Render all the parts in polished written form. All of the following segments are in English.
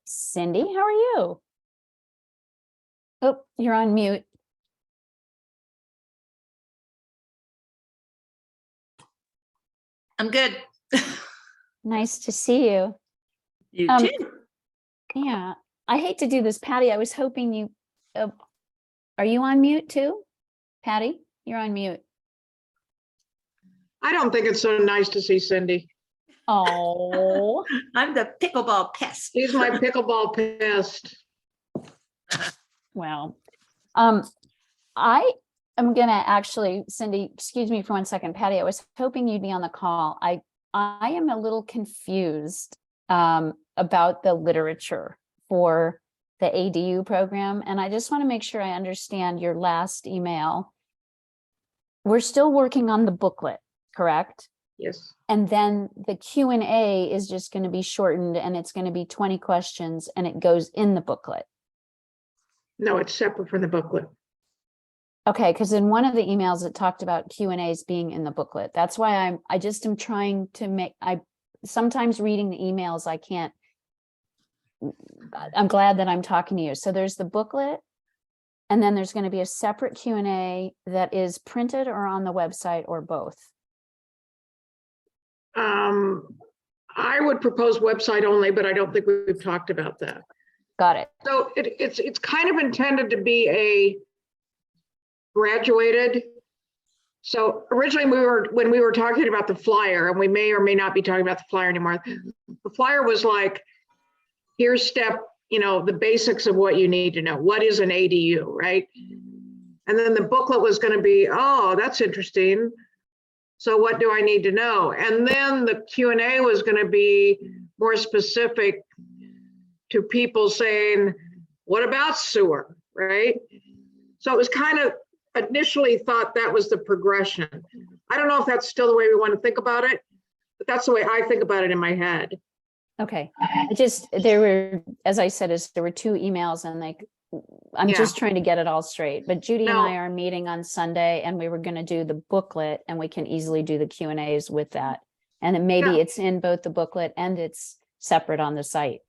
Cindy, how are you? Oh, you're on mute. I'm good. Nice to see you. You Um, too. Yeah, I hate to do this, Patty. I was hoping you, are you on mute too? Patty, you're on mute. I don't think it's so nice to see Cindy. Oh, I'm the pickleball pest. She's my pickleball pest. well, I am gonna actually, Cindy, excuse me for 1 second, Patty, I was hoping you'd be on the call. I am a little confused about the literature for the ADU program, and I just want to make sure I understand your last email. We're still working on the booklet, correct? Yes. And then the Q&A is just going to be shortened, and it's going to be 20 questions, and it goes in the booklet. No, it's separate from the booklet. Okay, because in one of the emails it talked about Q&As being in the booklet. That's why I just am trying to make, sometimes reading the emails, I can't, I'm glad that I'm talking to you. So there's the booklet, and then there's going to be a separate Q&A that is printed or on the website or both. I would propose website only, but I don't think we've talked about that. Got it. So it's kind of intended to be a graduated. So originally when we were talking about the flyer, and we may or may not be talking about the flyer anymore, the flyer was like, here's the basics of what you need to know. What is an ADU, right? And then the booklet was going to be, oh, that's interesting. So what do I need to know? And then the Q&A was going to be more specific to people saying, what about sewer, right? So it was kind of initially thought that was the progression. I don't know if that's still the way we want to think about it, but that's the way I think about it in my head. Okay. There were, as I said, there were two emails, and I'm Yeah. just trying to get it all straight. But Judy and No. I are meeting on Sunday, and we were going to do the booklet, and we can easily do the Q&As with that. And then maybe Yeah. it's in both the booklet and it's separate on the site,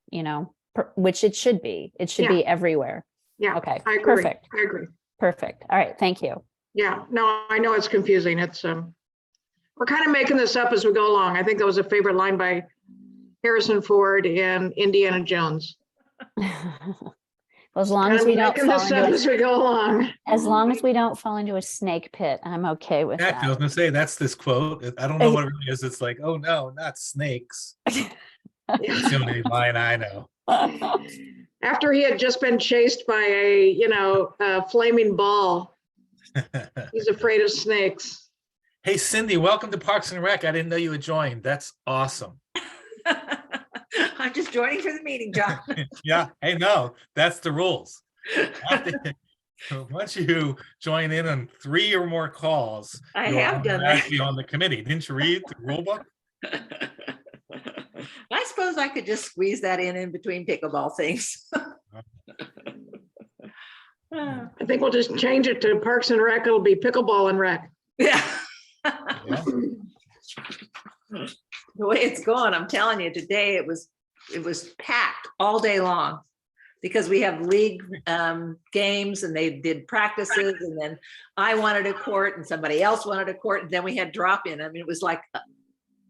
which it should be. It should be everywhere. Yeah. Okay. I agree. Perfect. I agree. Perfect. All right. Thank you. Yeah, no, I know it's confusing. It's we're kind of making this up as we go along. I think that was a favorite line by Harrison Ford in Indiana Jones. Well, as long as we don't making fall this up as into we go along. as long as we don't fall into a snake pit, I'm okay with Actually, I was that. gonna say that's this quote. I don't know what it really is. It's like, oh no, not snakes. That's the only line I know. After he had just been chased by a flaming ball, he's afraid of snakes. Hey Cindy, welcome to Parks and Rec. I didn't know you had joined. That's awesome. I'm just joining for the meeting, John. Yeah, hey, no, that's the rules. Once you join in on 3 or more calls, I you're have done that. automatically on the committee. Didn't you read the rule book? I suppose I could just squeeze that in between pickleball things. I think we'll just change it to Parks and Rec. It'll be pickleball and rec. Yeah. Yeah. The way it's going, I'm telling you, today it was packed all day long because we have league games, and they did practices, and then I wanted a court and somebody else wanted a court, and then we had drop in. I mean, it was like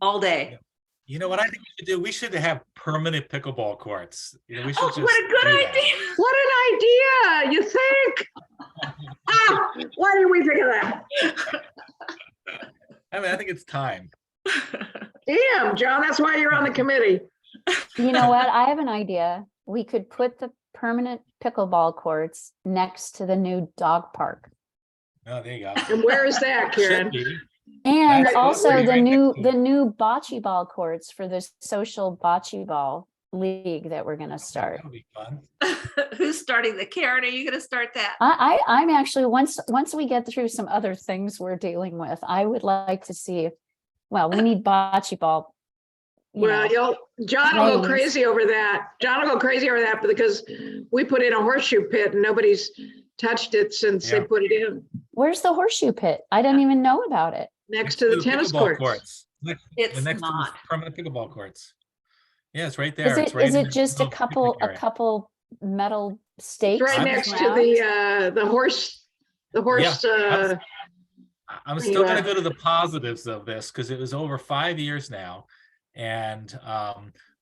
all day. You know what I think we should do? We should have permanent pickleball courts. We should Oh, just what a good do that. idea. What an idea, you think? Why didn't we think of that? I mean, I think it's time. Damn, John, that's why you're on the committee. You know what? I have an idea. We could put the permanent pickleball courts next to the new dog park. Oh, there you go. And where is that, Karen? Should be. And That's also right the next to it. new bocce ball courts for the social bocce ball league that we're going to start. That'll be fun. Who's starting the Karen? Are you going to start that? I'm actually, once we get through some other things we're dealing with, I would like to see, well, we need bocce ball. Well, John will go lanes. crazy over that. John will go crazy over that because we put in a horseshoe pit and nobody's touched it since they Yeah. put it in Where's the horseshoe pit? I didn't even know about it. next to the tennis pickleball courts. It's Next to not. the permanent pickleball courts. Yeah, it's right there. Is It's it, right is in it the just a little picnic area. couple metal It's stakes? right on the next to ground? the horse, Yeah, uh, I'm There you still gonna go. go to the positives of this because it was over 5 years now. And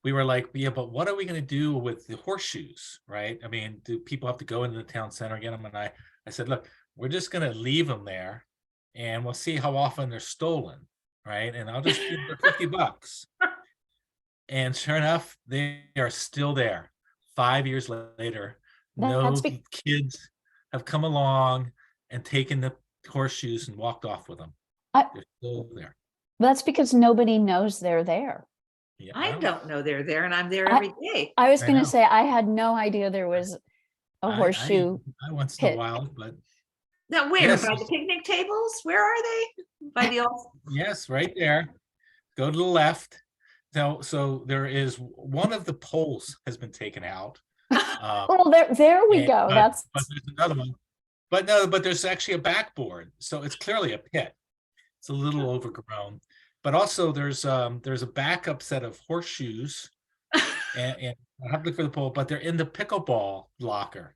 we were like, yeah, but what are we gonna do with the horseshoes, right? I mean, do people have to go into the town center, get them? And I said, look, we're just gonna leave them there and we'll see how often they're stolen, right? And I'll just give them $50. And sure enough, they are still there. 5 years later, That's no kids have come along and taken the horseshoes and walked off with them. I- They're still there. That's because nobody knows they're there. Yeah, I well, don't know they're there and I'm there I- every day. I was I gonna know. say, I had no idea there was a horseshoe. I once in a pit. while, but Now, where? Yes. By the picnic tables? Where are they? By the old, yes, right there. Go to the left. So there is one of the poles has been taken out. Well, there we and- go. but- That's, But there's another one. But no, but there's actually a backboard, so it's clearly a pit. It's a little overgrown, but also there's a backup set of horseshoes, and I have to look for the pole, but they're in the pickleball locker,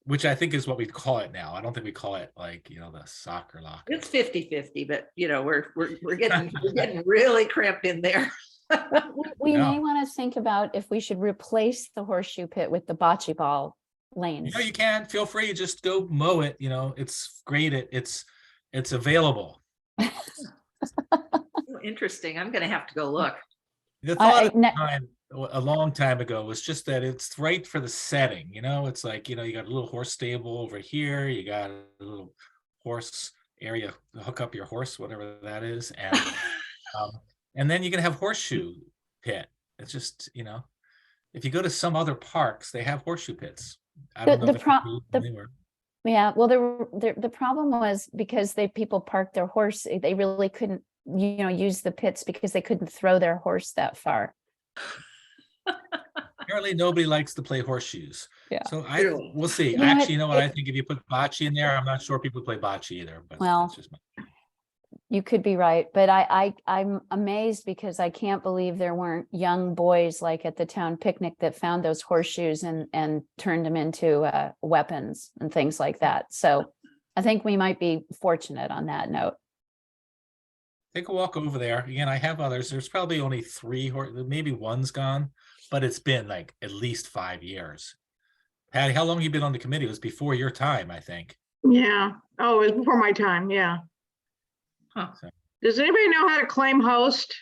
which I think is what we call it now. I don't think we call it like the soccer locker. it's 50-50, but we're getting really cramped in there. we Yeah. may want to think about if we should replace the horseshoe pit with the bocce ball lanes. You can feel free, just go mow it. It's great. It's available. Oh, interesting. I'm gonna have to go look. The I- thought at the ne- time, a long time ago, was just that it's right for the setting. It's like, you got a little horse stable over here, you got a little horse area to hook up your horse, whatever that is, and then you can have horseshoe pit. It's just, if you go to some other parks, they have horseshoe pits. I don't know The if they pro- do the- anywhere. Yeah, well, the problem was because people parked their horse, they really couldn't, use the pits because they couldn't throw their horse that far. Apparently nobody likes to play horseshoes. Yeah. So Really? we'll see. You know what, Actually, you know what? I think if you put bocce in there, I'm not sure people play bocce either, but Well, that's just my. You could be right, but I'm amazed because I can't believe there weren't young boys like at the town picnic that found those horseshoes and turned them into weapons and things like that. So I think we might be fortunate on that note. Take a walk over there. Again, I have others. There's probably only 3 maybe one's gone, but it's been like at least 5 years. Patty, how long have you been on the committee? It was before your time, I think. yeah. Oh, it was before my time, yeah. Huh. Does anybody know how to claim host?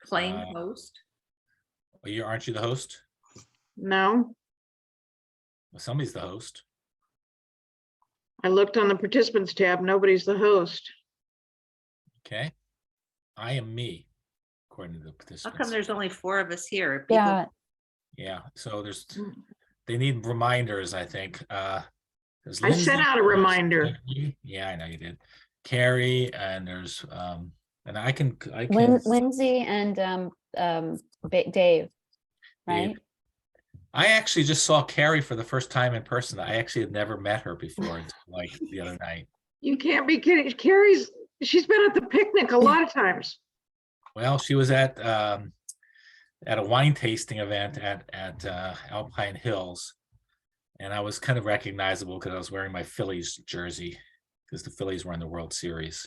Claim Uh, host. Well, aren't you the host? No, Well, somebody's the host. I looked on the participants tab, nobody's the host. Okay. I am me, according to the How participants. come there's only 4 of us here? People- Yeah, Yeah, so they need reminders, I think. There's I sent Lindsay, out a there's Reminder. Carrie. Yeah, I know you did. Carrie, and there's and I can Lindsay and Dave, right? I actually just saw Carrie for the first time in person. I actually had never met her before until like the other night. You can't be kidding. She's been at the picnic a lot of times. Well, she was at a wine tasting event at Alpine Hills, and I was kind of recognizable because I was wearing my Phillies jersey because the Phillies were in the World Series.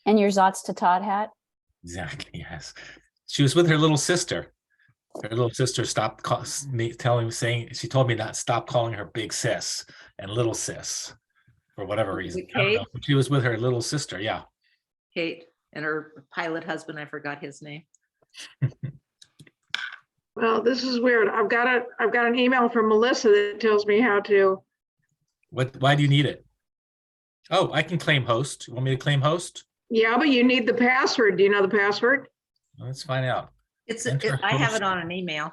And your Zots to Todd hat? Exactly. Yes, she was with her little sister. Her little sister stopped saying she told me not stop calling her big sis and little sis for whatever Was reason. it I don't know, Kate? but she was with her little sister. Yeah. Kate and her pilot husband, I forgot his name. Well, this is weird. I've got an email from Melissa that tells me how to. Why do you need it? Oh, I can claim host. You want me to claim host? Yeah, but you need the password. Do you know the password? Let's find out. I have host. it on an email.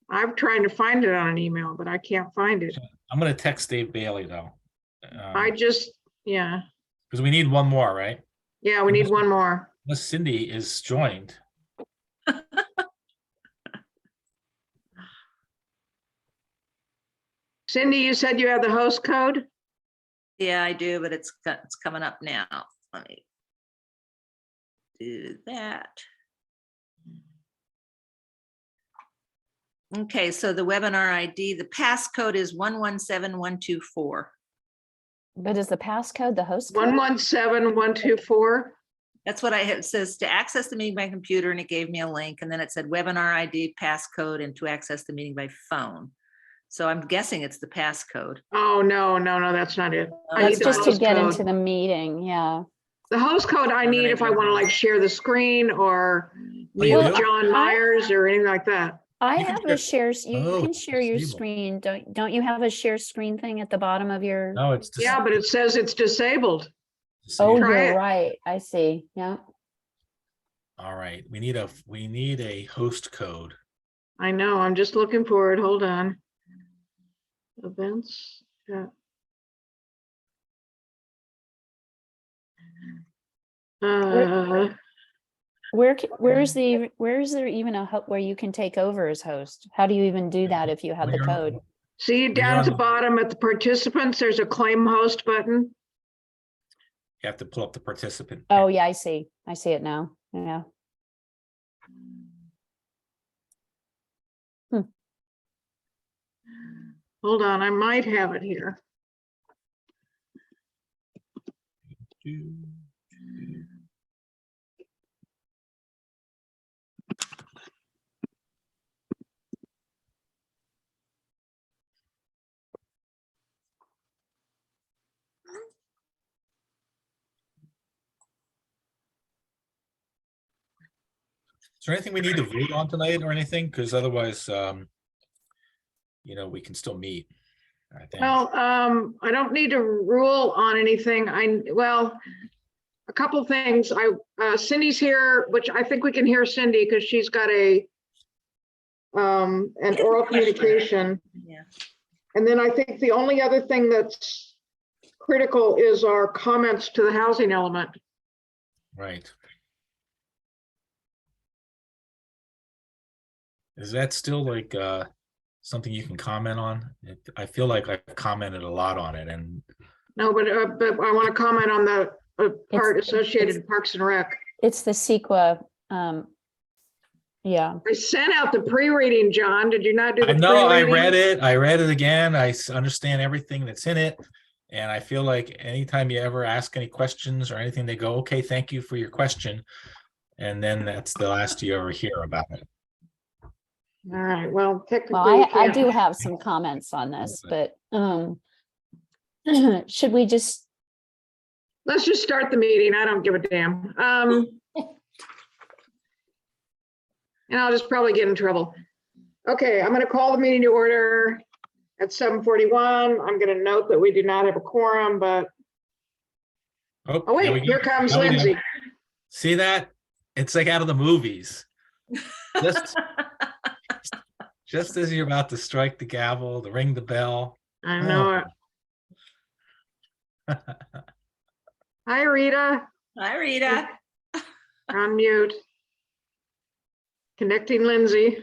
I'm trying to find it on an email, but I can't find it. I'm gonna text Dave Bailey though. Yeah, Because we need one more, right? yeah, we need one more. Unless Cindy is joined. Cindy, you said you have the host code? Yeah, I do, but it's coming up now. Let me do that. Okay, so the webinar ID, the passcode is 117124. But is the passcode the host code? 117124. That's what I had. It says to access the meeting by computer, and it gave me a link, and then it said webinar ID, passcode, and to access the meeting by phone. So I'm guessing it's the passcode. Oh, no, that's not it. I That's need the just to host get code. into the meeting, yeah. The host code I then need I if I do want to have- like share the screen or meet you with do? John Myers or anything like that. I You can have share- a shares, you Oh, can share your disable. screen. Don't you have a share screen thing at the bottom of your? No, it's just. Yeah, but it says it's disabled. Oh, Try you're it. right. I see. Yeah. All right, we need a host code. I know, I'm just looking for it. Hold on. Events. Yeah. Where is there even where you can take over as host? How do you even do that if you have When the you're on- code? See you're down at on the the- bottom at the participants, there's a claim host button. You have to pull up the participant. Oh, yeah, I see. I see it now. Yeah. Hold on, I might have it here. Is there anything we need to vote on tonight or anything? Because otherwise, we can still meet. I think. Well, I don't need to rule on anything. A couple things. Cindy's here, which I think we can hear Cindy because she's got an oral communication. Yeah. And then I think the only other thing that's critical is our comments to the housing element. Right. Is that still like something you can comment on? I feel like I've commented a lot on it, and No, but I want to comment on the part It's- associated with Parks and Rec. It's the CEQA. Yeah. I sent out the pre-reading, John. Did you not do the I know I pre-reading? read it. I read it again. I understand everything that's in it, and I feel like anytime you ever ask any questions or anything, they go, "Okay, thank you for your question," and then that's the last you ever hear about it. All right, well, technically. Well, we I can't- do have some comments on this, but should we just, Let's just start the meeting. I don't give a damn. And I'll just probably get in trouble. Okay, I'm going to call the meeting to order at 7:41. I'm going to note that we do not have a quorum, but, oh there we wait, go. here comes Now we do. Lindsay. See that? It's like out of the movies. Just as you're about to strike the gavel, to ring the bell. I know it. Hi, Rita. Hi, Rita. On mute. Connecting Lindsay.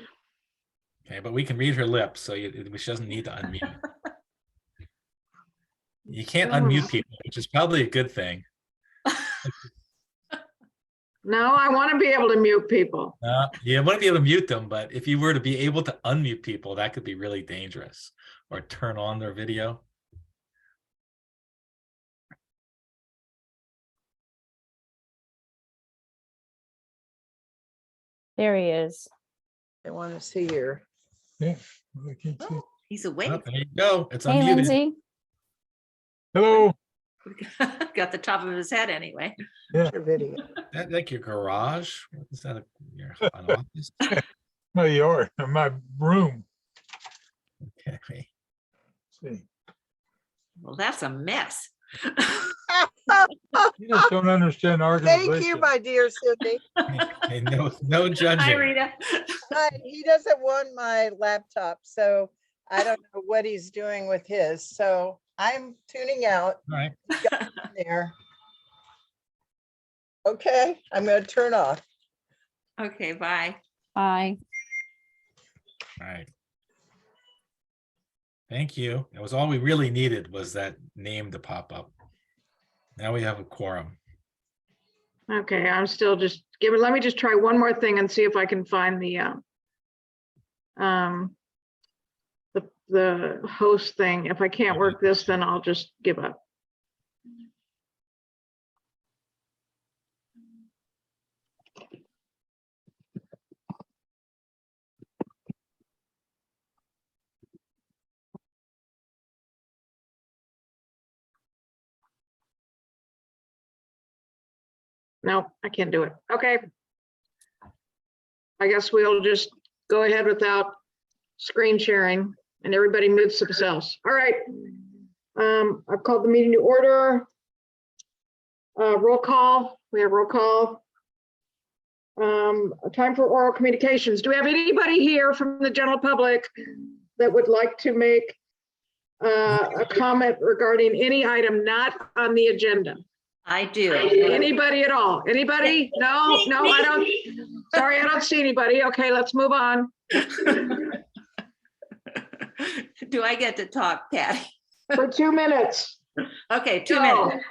Okay, but we can read her lips, so she doesn't need to unmute. You can't unmute people, which is probably a good thing. No, I want to be able to mute people. You want to be able to mute them, but if you were to be able to unmute people, that could be really dangerous. Or turn on their video. there he is. I want to see your, Yeah, I can see. He's awake. Oh, there you go. It's Hey, unmuted. Lindsay. Hello. Got the top of his head anyway. your video. That like your garage? Is that an office? My yard, my room. Okay. See, Well, that's a mess. you just don't understand organization. Thank you, my dear Cindy. Hey, no judging. Hi, Rita. Hi, he doesn't want my laptop, so I don't know what he's doing with his. So I'm tuning out All right. there. Okay, I'm going to turn off. Okay, bye. Hi. All right. Thank you. That was all we really needed, was that name to pop up. Now we have a quorum. Okay, I'm still just let me just try one more thing and see if I can find the the host thing. If I can't work this, then I'll just give up. No, I can't do it. Okay. I guess we'll just go ahead without screen sharing and everybody moves to themselves. All right. I've called the meeting to order. Roll call. We have roll call. Time for oral communications. Do we have anybody here from the general public that would like to make a comment regarding any item not on the agenda? I do. Anybody at all? Anybody? No, I don't. Sorry, I don't see anybody. Okay, let's move on. Do I get to talk, Patty? For 2 minutes. Okay, 2 Go. minutes.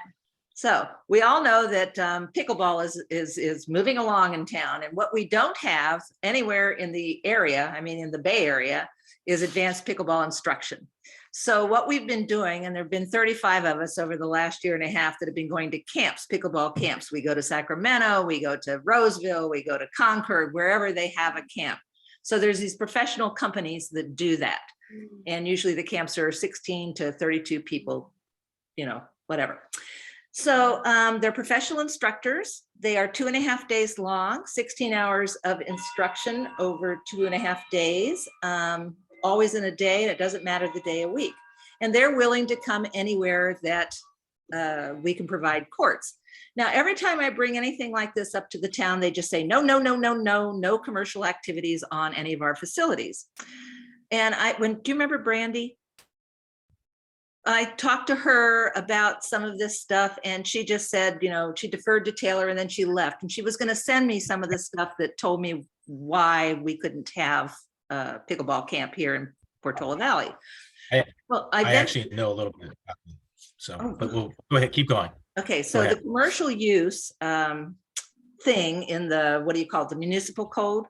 So we all know that pickleball is moving along in town, and what we don't have anywhere in the area, I mean in the Bay Area, is advanced pickleball instruction. So what we've been doing, and there have been 35 of us over the last year and a half that have been going to camps, pickleball camps. We go to Sacramento, we go to Roseville, we go to Concord, wherever they have a camp. So there's these professional companies that do that. And usually the camps are 16 to 32 people, whatever. So they're professional instructors. They are 2.5 days long, 16 hours of instruction over 2.5 days. Always in a day, and it doesn't matter the day of week. And they're willing to come anywhere that we can provide courts. Now, every time I bring anything like this up to the town, they just say, no, no, no, no, no, no commercial activities on any of our facilities. And do you remember Brandy? I talked to her about some of this stuff, and she just said, she deferred to Taylor and then she left. And she was going to send me some of the stuff that told me why we couldn't have pickleball camp here in Portola Valley. I I actually know a little bit about it. So, but we'll go ahead, keep going. Okay, so the commercial use thing in the, what do you call it, the municipal code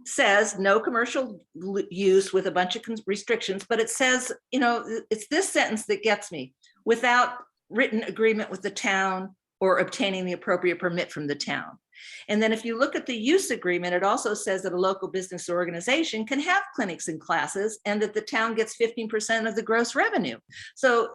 says no commercial use with a bunch of restrictions, but it says, it's this sentence that gets me: without written agreement with the town or obtaining the appropriate permit from the town. And then if you look at the use agreement, it also says that a local business organization can have clinics and classes and that the town gets 15% of the gross revenue. So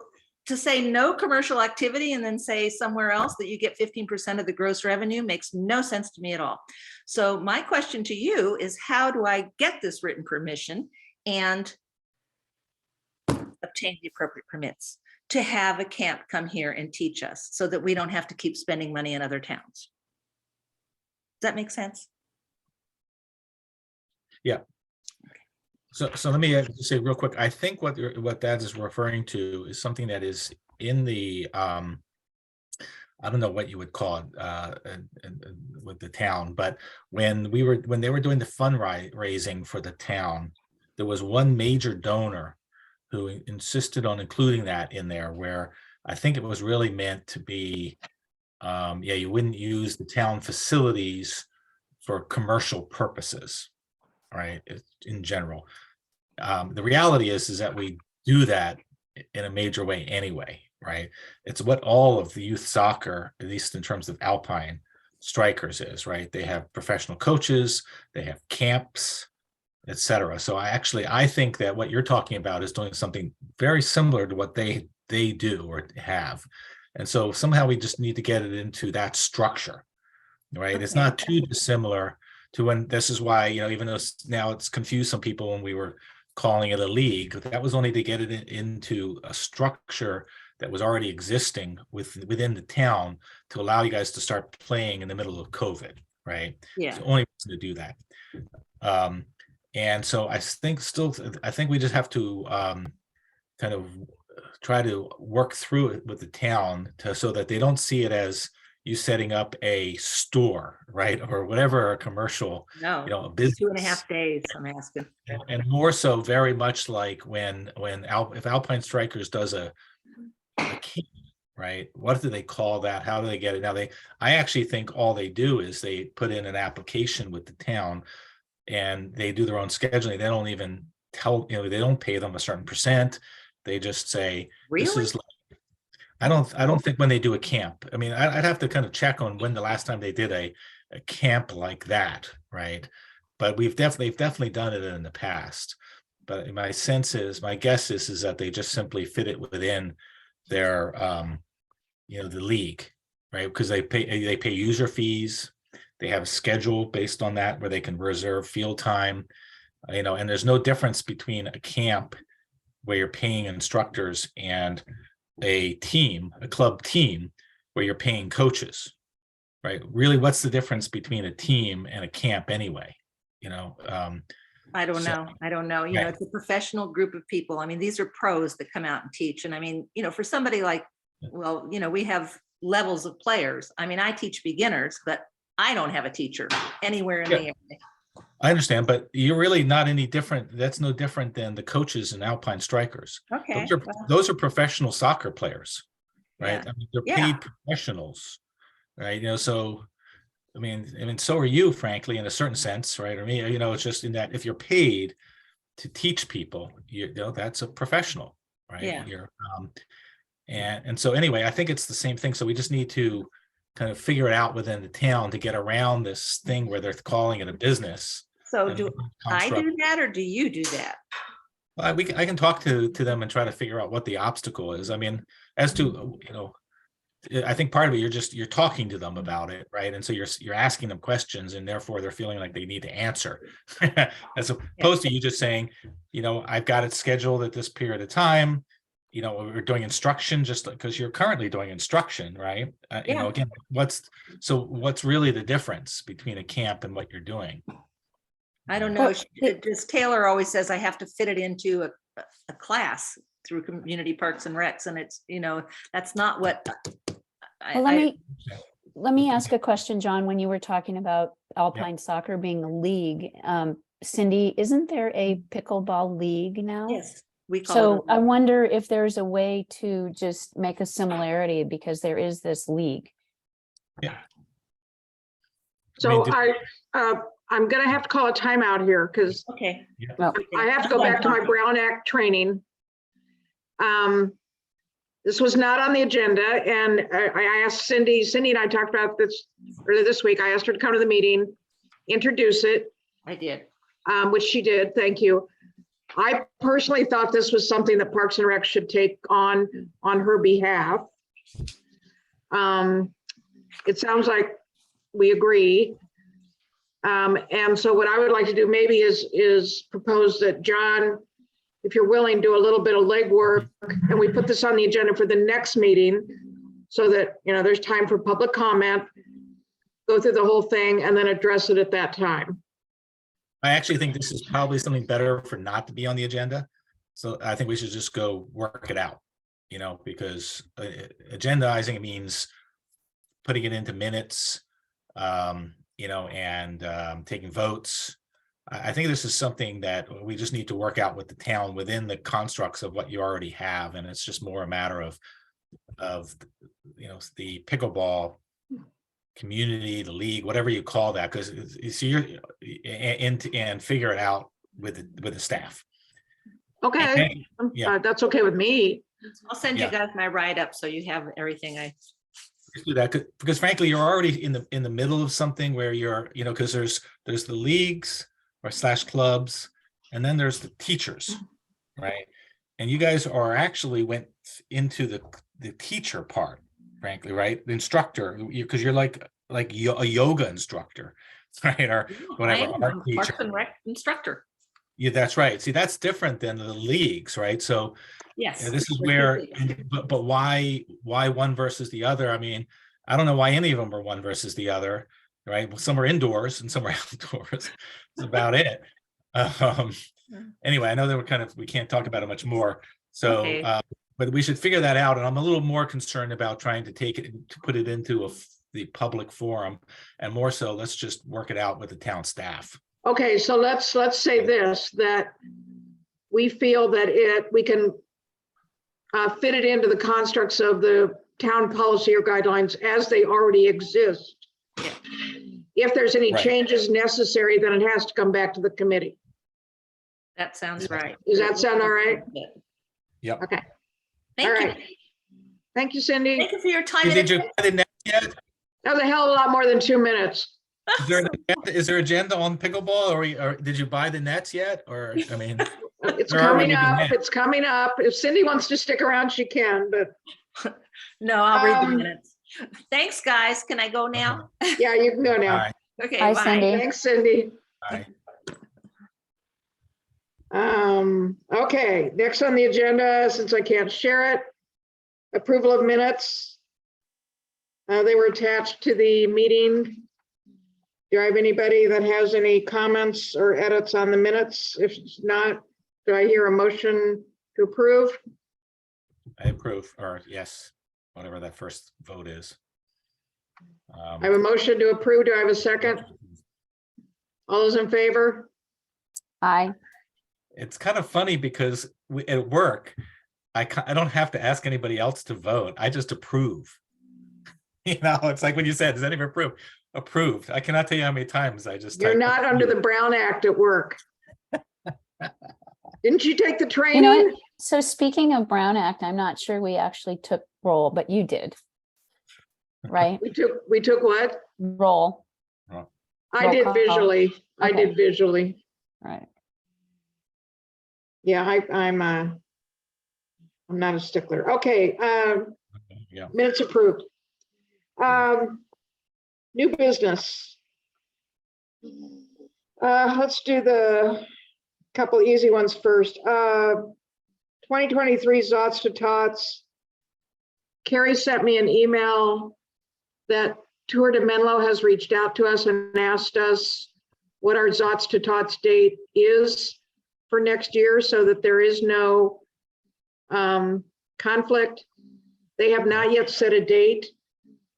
to say no commercial activity and then say somewhere else that you get 15% of the gross revenue makes no sense to me at all. So my question to you is, how do I get this written permission and obtain the appropriate permits to have a camp come here and teach us so that we don't have to keep spending money in other towns? Does that make sense? Yeah. So let me just say real quick, I think what that is referring to is something that is in the, I don't know what you would call it with the town, but when they were doing the fundraising for the town, there was one major donor who insisted on including that in there, where I think it was really meant to be, you wouldn't use the town facilities for commercial purposes, right? In general. The reality is that we do that in a major way anyway, right? It's what all of the youth soccer, at least in terms of Alpine Strikers, is, right? They have professional coaches, they have camps, etc. So I think that what you're talking about is doing something very similar to what they do or have. And so somehow we just need to get it into that structure, right? Okay. It's not too dissimilar to when, this is why, even though now it's confused some people when we were calling it a league, that was only to get it into a structure that was already existing within the town to allow you guys to start playing in the middle of COVID, right? Yeah. It's the only reason to do that. And so I think we just have to kind of try to work through it with the town so that they don't see it as you setting up a store, right? Or whatever, a commercial, a business. 2.5 days, I'm asking. And more so very much like if Alpine Strikers does a camp, right? What do they call that? How do they get it? Now I actually think all they do is they put in an application with the town and they do their own scheduling. They don't even tell, they don't pay them a certain percent. They just say, this Really? is, I don't think when they do a camp, I mean, I'd have to kind of check on when the last time they did a camp like that, right? But they've definitely done it in the past. But my guess is that they just simply fit it within their, the league, right? Because they pay user fees. They have a schedule based on that where they can reserve field time, and there's no difference between a camp where you're paying instructors and a club team where you're paying coaches, right? Really, what's the difference between a team and a camp anyway? I don't So- know. I don't know. Right. It's a professional group of people. I mean, these are pros that come out and teach. And I mean, for somebody like, well, we have levels of players. I mean, I teach beginners, but I don't have a teacher anywhere in the area. I understand, but you're really not any different. That's no different than the coaches and Alpine Strikers. Okay. Those are professional soccer players, right? Yeah. I mean, they're Yeah. paid professionals, right? So, I mean, so are you, frankly, in a certain sense, right? Or me, it's just in that if you're paid to teach people, that's a professional, right? Yeah. And so anyway, I think it's the same thing. So we just need to kind of figure it out within the town to get around this thing where they're calling it a business. So and do I construct. do that or do you do that? I can talk to them and try to figure out what the obstacle is. I mean, as to, I think part of it, you're talking to them about it, right? And so you're asking them questions, and therefore they're feeling like they need to answer, as opposed to you just saying, I've got it scheduled at this period of time. We're doing instruction just because you're currently doing instruction, right? Yeah. Again, what's really the difference between a camp and what you're doing? I don't know. Just Taylor always says I have to fit it into a class through community parks and recs. And it's, that's not what. Well, let me ask a question, John. When you were talking about Alpine soccer being a league, Cindy, isn't there a pickleball league now? Yes, we call So it. I wonder if there's a way to just make a similarity, because there is this league. Yeah. So I I'm gonna have to call a timeout here because Okay. Well, I have to go back to my Brown Act training. This was not on the agenda, and I asked Cindy and I talked about this earlier this week. I asked her to come to the meeting, introduce it, I did. which she did, thank you. I personally thought this was something that Parks and Rec should take on her behalf. It sounds like we agree. And so what I would like to do maybe is propose that John, if you're willing, do a little bit of legwork, and we put this on the agenda for the next meeting so that, there's time for public comment, go through the whole thing, and then address it at that time. I actually think this is probably something better for not to be on the agenda. So I think we should just go work it out, because agendizing means putting it into minutes, and taking votes. I think this is something that we just need to work out with the town within the constructs of what you already have. And it's just more a matter of the pickleball community, the league, whatever you call that, because you're and figure it out with the staff. Okay, Yeah. that's okay with me. I'll send you Yeah. guys my write-up so you have everything. Just do that because frankly, you're already in the middle of something where you're, because there's the leagues or / clubs, and then there's the teachers, right? And you guys are actually went into the teacher part, frankly, right? The instructor, because you're like a yoga instructor, right? Or whatever. I'm art a teacher. Parks and Rec instructor. Yeah, that's right. See, that's different than the leagues, right? So Yes. this is where, but why one versus the other? I mean, I don't know why any of them are one versus the other, right? Well, some are indoors and some are outdoors. That's about it. Anyway, I know that we can't talk about it much more. So, Okay. but we should figure that out. And I'm a little more concerned about trying to to put it into the public forum, and more so, let's just work it out with the town staff. Okay, so let's say this, that we feel that we can fit it into the constructs of the town policy or guidelines as they already exist. Yeah. If there's any Right. changes necessary, then it has to come back to the committee. That sounds right. Does that sound all right? Yep. Okay, Thank all you. right. Thank you, Cindy. Thank you for your time. Hey, and did you buy the net yet? That was a hell of a lot more than 2 minutes. Is there agenda on pickleball, or did you buy the nets yet? Or, I mean, It's There are coming already up, nets. it's coming up. If Cindy wants to stick around, she can, but No, I'll read the Um, minutes. Thanks, guys. Can I go now? yeah, you can go now. Bye. Okay, Hi, bye. Cindy. Thanks, Cindy. Bye. Okay, next on the agenda, since I can't share it, approval of minutes. They were attached to the meeting. Do I have anybody that has any comments or edits on the minutes? If not, do I hear a motion to approve? I approve, or yes, whatever that first vote is. I have a motion to approve. Do I have a second? All those in favor? Aye. It's kind of funny because at work, I don't have to ask anybody else to vote. I just approve. You know, it's like when you said, does anyone approve? Approved. I cannot tell you how many times I just. You're type not under the approved. Brown Act at work. Didn't you take the You know training? what? So speaking of Brown Act, I'm not sure we actually took roll, but you did. Right? We took what? Roll, I Roll did call. visually. I Okay. did visually. right? Yeah, I'm not a stickler. Okay, Yeah. minutes approved. New business. Let's do the couple easy ones first. 2023 Zots to Tots. Carrie sent me an email that Tour de Menlo has reached out to us and asked us what our Zots to Tots date is for next year so that there is no conflict. They have not yet set a date.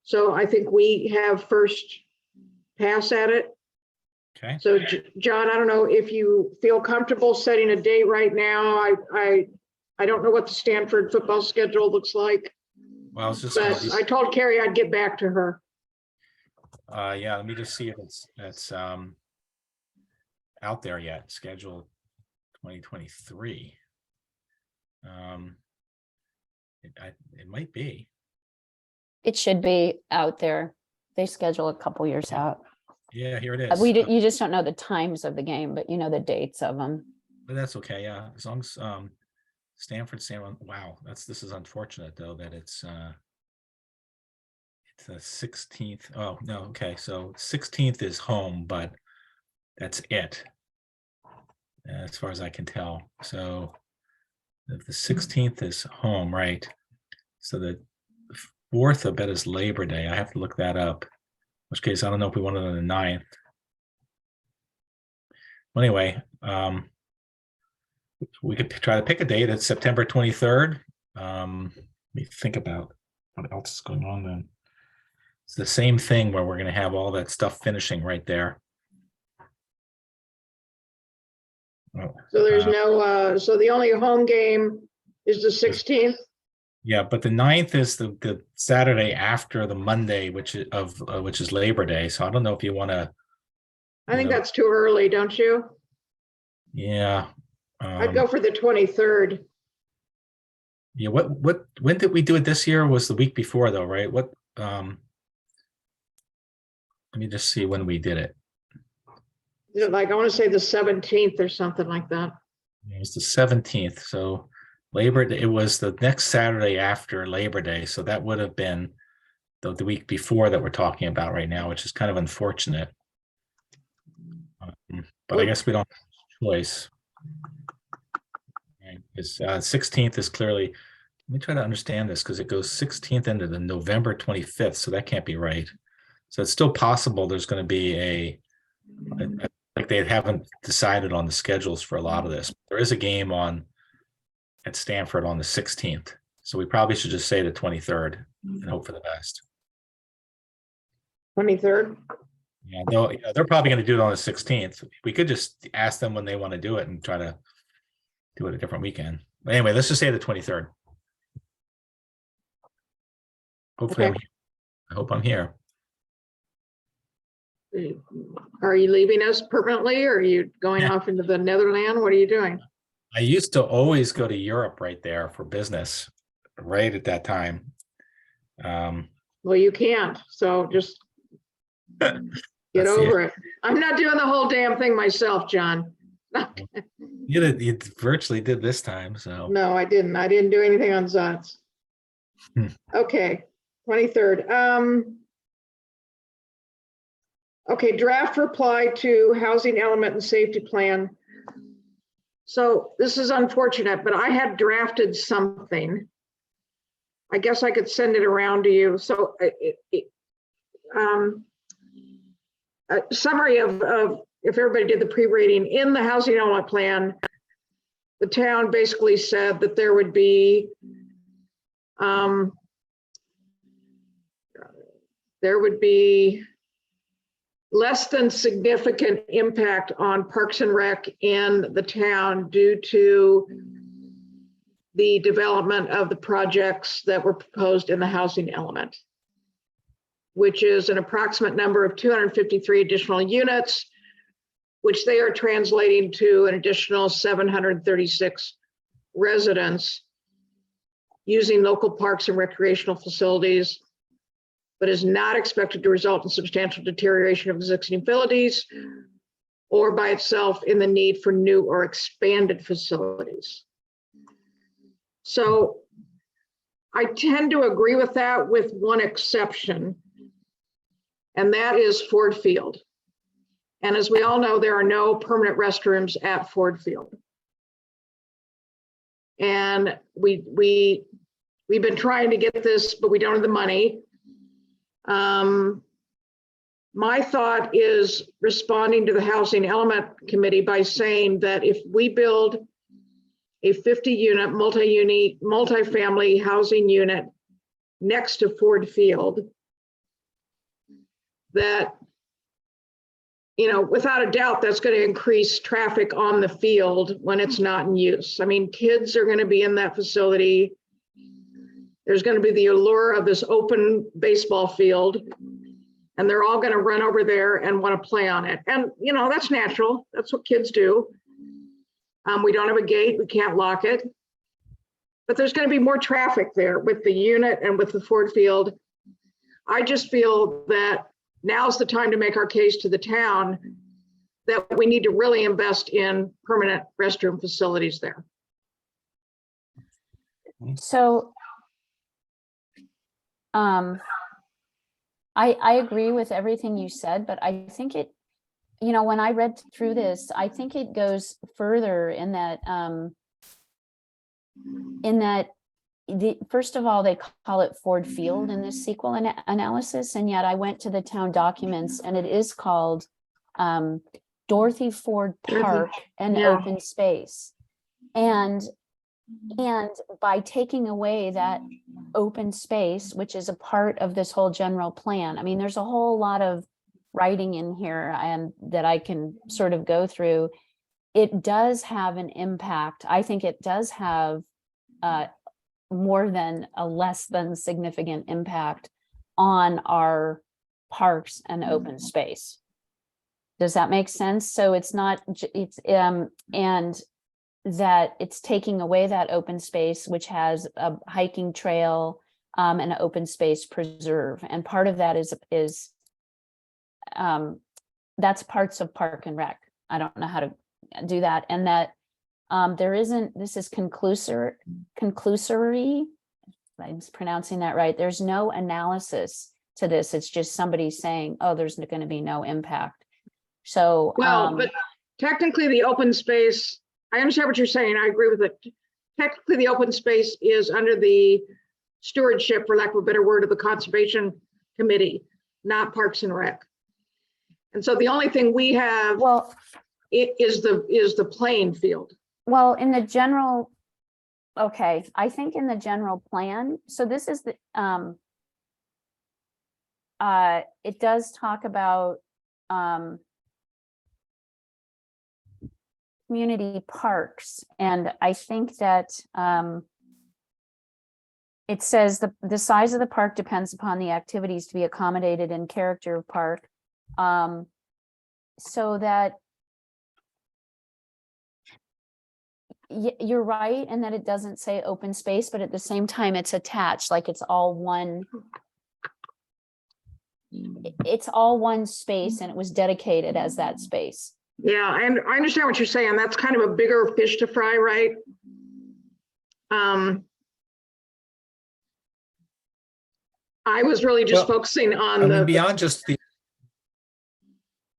So I think we have first pass at it. Okay. So John, I don't know if you feel comfortable setting a date right now. I don't know what the Stanford football schedule looks like, Well, I was just. gonna but be- I told Carrie I'd get back to her. Yeah, let me just see if it's out there yet, scheduled 2023. It might be. It should be out there. They schedule a couple years out. Yeah, here it is. You just don't know the times of the game, but you know the dates of them. But that's okay, yeah, as long as Stanford, wow, this is unfortunate though, that it's the 16th. Oh, no, okay, so 16th is home, but that's it. As far as I can tell. So if the 16th is home, right? So the 4th, I bet, is Labor Day. I have to look that up. In which case, I don't know if we want it on the 9th. Well, anyway, we could try to pick a date. It's September 23rd. Let me think about what else is going on then. It's the same thing where we're going to have all that stuff finishing right there. Oh, So there's no, so the only home game is the 16th. yeah, but the 9th is the Saturday after the Monday, which is Labor Day. So I don't know if you want to. I think Yeah. that's too early, don't you? Yeah. I'd go for the 23rd. Yeah. When did we do it this year? Was the week before though, right? Let me just see when we did it. Is it like, I want to say the 17th or something like that. It was the 17th. So Labor Day, it was the next Saturday after Labor Day. So that would have been the week before that we're talking about right now, which is kind of unfortunate. But I guess we don't have a choice. Because 16th is clearly, let me try to understand this because it goes 16th into the November 25th. So that can't be right. So it's still possible there's going to be like they haven't decided on the schedules for a lot of this. There is a game at Stanford on the 16th. So we probably should just say the 23rd and hope for the best. 23rd. Yeah, they're probably going to do it on the 16th. We could just ask them when they want to do it and try to do it a different weekend. But anyway, let's just say the 23rd. Hopefully Okay. I hope I'm here. Are you leaving us permanently or are you going Yeah. off into the Netherlands? What are you doing? I used to always go to Europe right there for business, right at that time. Well, you can't, so just get Let's see. over it. I'm not doing the whole damn thing myself, John. You virtually did this time, so. No, I didn't. I didn't do anything on Zots. Hmm. Okay, 23rd. Okay, draft reply to housing element and safety plan. So this is unfortunate, but I had drafted something. I guess I could send it around to you. So a summary of if everybody did the pre-reading in the housing element plan, the town basically said that there would be less than significant impact on Parks and Rec in the town due to the development of the projects that were proposed in the housing element, which is an approximate number of 253 additional units, which they are translating to an additional 736 residents using local parks and recreational facilities, but is not expected to result in substantial deterioration of existing facilities or by itself in the need for new or expanded facilities. So I tend to agree with that with one exception, and that is Ford Field. And as we all know, there are no permanent restrooms at Ford Field. And we've been trying to get this, but we don't have the money. My thought is responding to the Housing Element Committee by saying that if we build a 50-unit multi-family housing unit next to Ford Field, that, you know, without a doubt, that's going to increase traffic on the field when it's not in use. I mean, kids are going to be in that facility. There's going to be the allure of this open baseball field, and they're all going to run over there and want to play on it. And, you know, that's natural. That's what kids do. We don't have a gate. We can't lock it. But there's going to be more traffic there with the unit and with the Ford Field. I just feel that now's the time to make our case to the town that we need to really invest in permanent restroom facilities there. So I agree with everything you said, but I think it, you know, when I read through this, I think it goes further in that first of all, they call it Ford Field in this SQL analysis, and yet I went to the town documents and it is called Dorothy Ford Park and yeah. Open Space. And by taking away that open space, which is a part of this whole general plan, I mean, there's a whole lot of writing in here and that I can sort of go through. It does have an impact. I think it does have more than a less than significant impact on our parks and open space. Does that make sense? So it's not, and that it's taking away that open space, which has a hiking trail and an open space preserve. And part of that is that's parts of Park and Rec. I don't know how to do that. And that there isn't, this is conclusory, I'm pronouncing that right. There's no analysis to this. It's just somebody saying, oh, there's going to be no impact. So, well, but technically the open space, I understand what you're saying. I agree with it. Technically the open space is under the stewardship, for lack of a better word, of the Conservation Committee, not Parks and Rec. And so the only thing we have is the playing field. Well, in the general, okay, I think in the general plan, so this is the, it does talk about community parks. And I think that it says the size of the park depends upon the activities to be accommodated in character of park. So that you're right, and that it doesn't say open space, but at the same time, it's attached, like it's all one. It's all one space, and it was dedicated as that space. Yeah, and I understand what you're saying. That's kind of a bigger fish to fry, right? I was really just Well, focusing I on mean, the, beyond just the,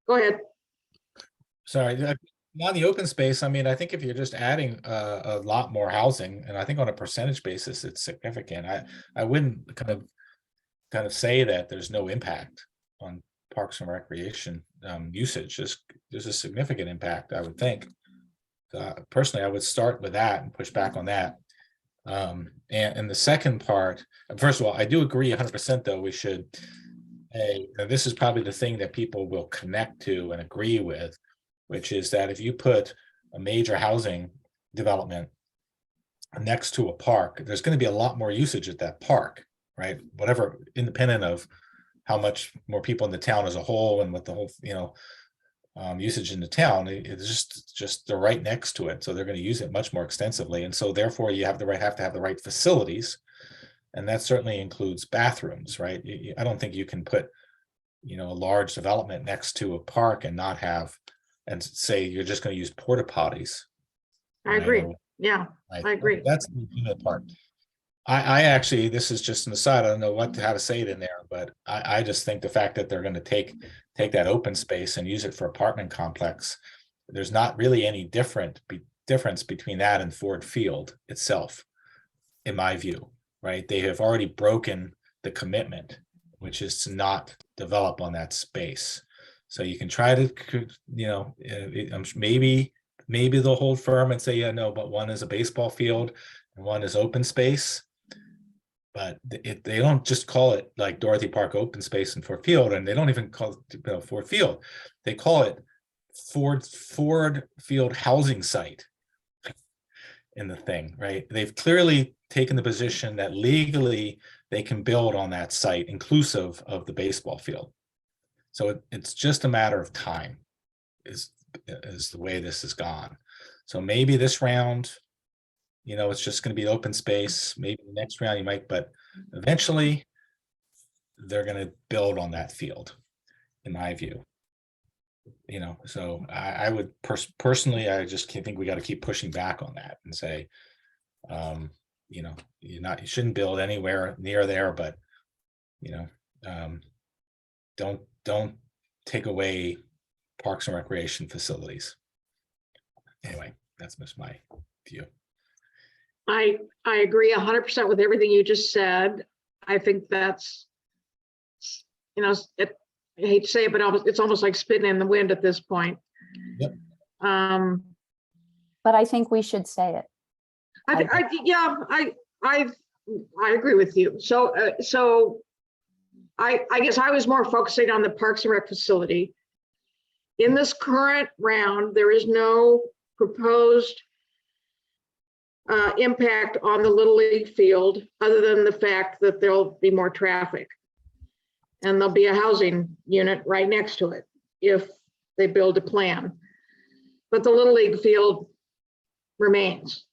go ahead. sorry, beyond the open space, I mean, I think if you're just adding a lot more housing, and I think on a percentage basis, it's significant. I wouldn't kind of say that there's no impact on Parks and Recreation usage. There's a significant impact, I would think. Personally, I would start with that and push back on that. And the second part, first of all, I do agree 100% though, we should, this is probably the thing that people will connect to and agree with, which is that if you put a major housing development next to a park, there's going to be a lot more usage at that park, right? Whatever, independent of how much more people in the town as a whole and what the whole, usage in the town, it's just they're right next to it, so they're going to use it much more extensively, and so therefore you have to have the right facilities, and that certainly includes bathrooms, right? I don't think you can put a large development next to a park and not have, and say you're just going to use porta potties. I agree. Yeah, I agree. That's the legitimate part. I actually, this is just an aside, I don't know how to say it in there, but I just think the fact that they're going to take that open space and use it for apartment complex, there's not really any difference between that and Ford Field itself, in my view, right? They have already broken the commitment, which is to not develop on that space. So you can try to, maybe they'll hold firm and say, yeah, no, but one is a baseball field and one is open space. But they don't just call it like Dorothy Park open space and Ford Field, and they don't even call it Ford Field. They call it Ford Field housing site in the thing, right? They've clearly taken the position that legally they can build on that site inclusive of the baseball field. So it's just a matter of time is the way this has gone. So maybe this round, it's just going to be open space. Maybe the next round you might, but eventually they're going to build on that field, in my view. So I would personally, I just think we got to keep pushing back on that and say, you shouldn't build anywhere near there, but don't take away Parks and Recreation facilities. Anyway, that's just my view. I agree 100% with everything you just said. I think that's, I hate to say it, but it's almost like spitting in the wind at this point. Yep. But I think we should say it. I agree with you. So I guess I was more focusing on the Parks and Rec facility. In this current round, there is no proposed impact on the Little League field, other than the fact that there'll be more traffic. And there'll be a housing unit right next to it if they build a plan. But the Little League field remains.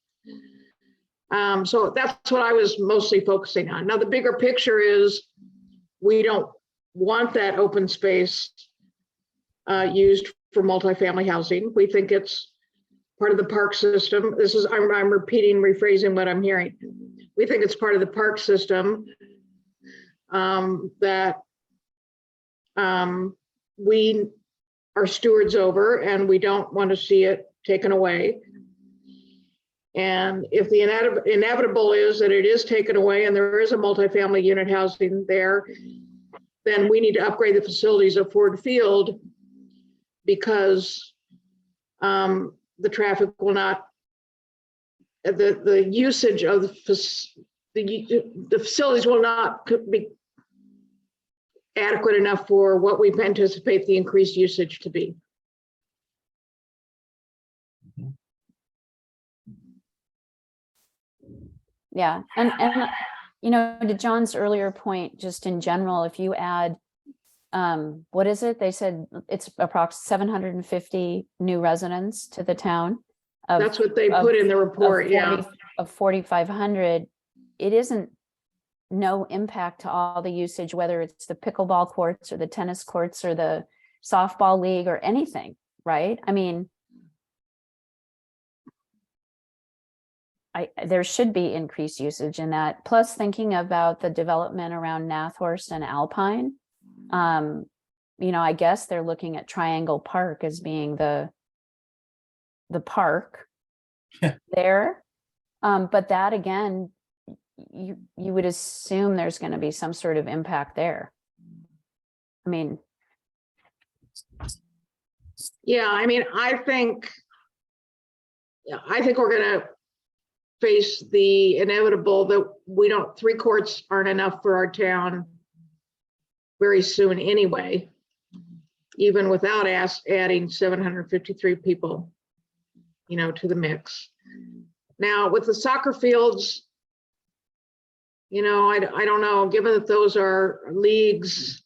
So that's what I was mostly focusing on. Now, the bigger picture is we don't want that open space used for multifamily housing. We think it's part of the park system. I'm rephrasing what I'm hearing. We think it's part of the park system that we are stewards over, and we don't want to see it taken away. And if the inevitable is that it is taken away and there is a multifamily unit housing there, then we need to upgrade the facilities of Ford Field, because the traffic will not, the usage of the facilities will not be adequate enough for what we anticipate the increased usage to be. Yeah, and to John's earlier point, just in general, if you add what is it? They said it's approx 750 new residents to the town. of- That's what they of- put in the of report, yeah. 40 Of 4,500, it isn't no impact to all the usage, whether it's the pickleball courts or the tennis courts or the softball league or anything, right? I mean, there should be increased usage in that. Plus thinking about the development around Nathorst and Alpine. I guess they're looking at Triangle Park as being the park there. But that again, you would assume there's going to be some sort of impact there. I mean, Yeah, I mean, I think we're gonna face the inevitable that 3 courts aren't enough for our town very soon anyway, even without adding 753 people, to the mix. Now, with the soccer fields, I don't know, given that those are leagues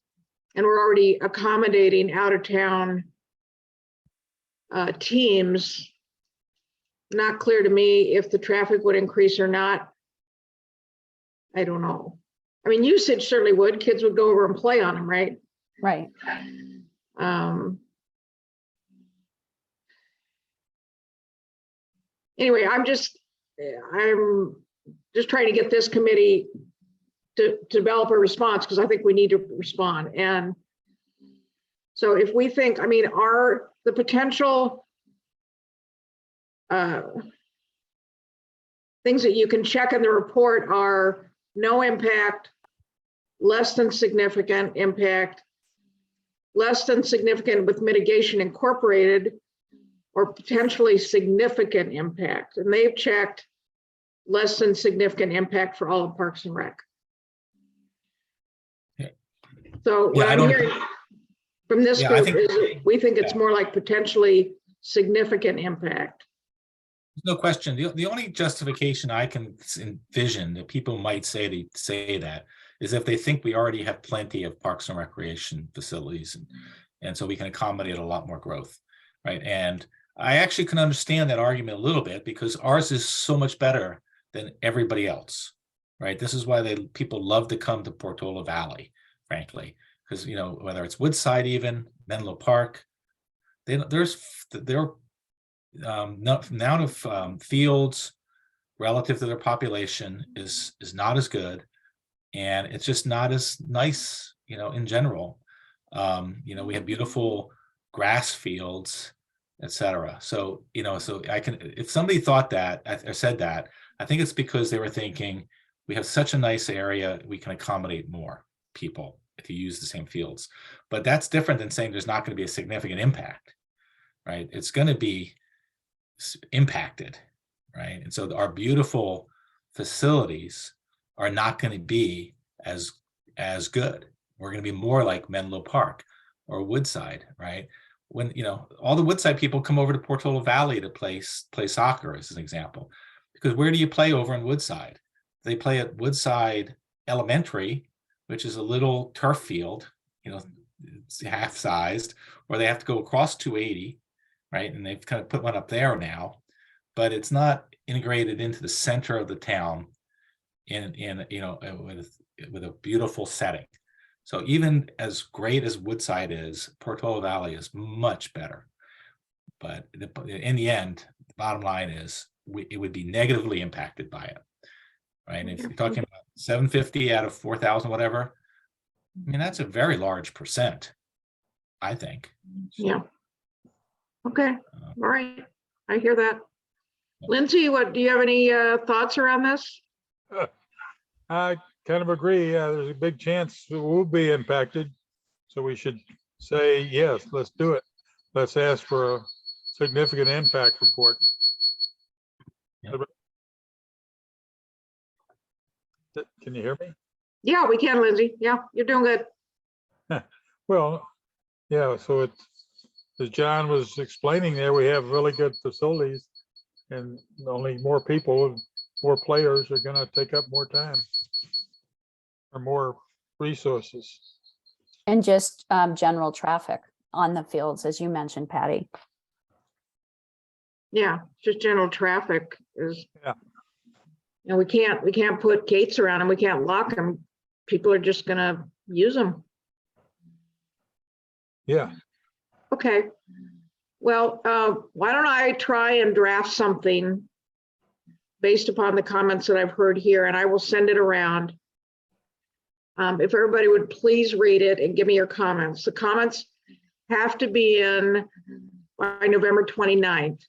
and we're already accommodating out of town teams, not clear to me if the traffic would increase or not. I don't know. I mean, usage certainly would. Kids would go over and play on them, right? right. Anyway, I'm just trying to get this committee to develop a response, because I think we need to respond. And so if we think, I mean, are the potential things that you can check in the report are no impact, less than significant impact, less than significant with mitigation incorporated, or potentially significant impact. And they've checked less than significant impact for all of Parks and Rec. Yeah. So what Yeah, I'm hearing from this Yeah, I group think- is we think it's yeah. more like potentially significant impact. No question. The only justification I can envision that people might say that is if they think we already have plenty of parks and recreation facilities, and so we can accommodate a lot more growth, right? And I actually can understand that argument a little bit, because ours is so much better than everybody else, right? This is why people love to come to Portola Valley, frankly, because whether it's Woodside, even Menlo Park, amount of fields relative to their population is not as good, and it's just not as nice, in general. We have beautiful grass fields, etc. So, so if somebody thought that or said that, I think it's because they were thinking we have such a nice area, we can accommodate more people if you use the same fields. But that's different than saying there's not going to be a significant impact, right? It's going to be impacted, right? And so our beautiful facilities are not going to be as good. We're going to be more like Menlo Park or Woodside, right? When all the Woodside people come over to Portola Valley to play soccer, as an example, because where do you play over in Woodside? They play at Woodside Elementary, which is a little turf field, it's half-sized, or they have to go across 280, right? And they've kind of put one up there now, but it's not integrated into the center of the town with a beautiful setting. So even as great as Woodside is, Portola Valley is much better. But in the end, the bottom line is it would be negatively impacted by it, right? And if you're talking about 750 out of 4,000, whatever, I mean, that's a very large percent, I think. Yeah. Okay. All right. I hear that. Lindsay, do you have any thoughts around this? I kind of agree. There's a big chance it will be impacted. So we should say, yes, let's do it. Let's ask for a significant impact report. Yep. Can you hear me? Yeah, we can, Lindsay. Yeah, you're doing good. Well, yeah, so it's, as John was explaining there, we have really good facilities, and only more people, more players are gonna take up more time or more resources. And just general traffic on the fields, as you mentioned, Patty. Yeah, just general traffic is. Yeah. And we can't put gates around them. We can't lock them. People are just gonna use them. Yeah, Okay. Well, why don't I try and draft something based upon the comments that I've heard here, and I will send it around. If everybody would please read it and give me your comments. The comments have to be in by November 29th.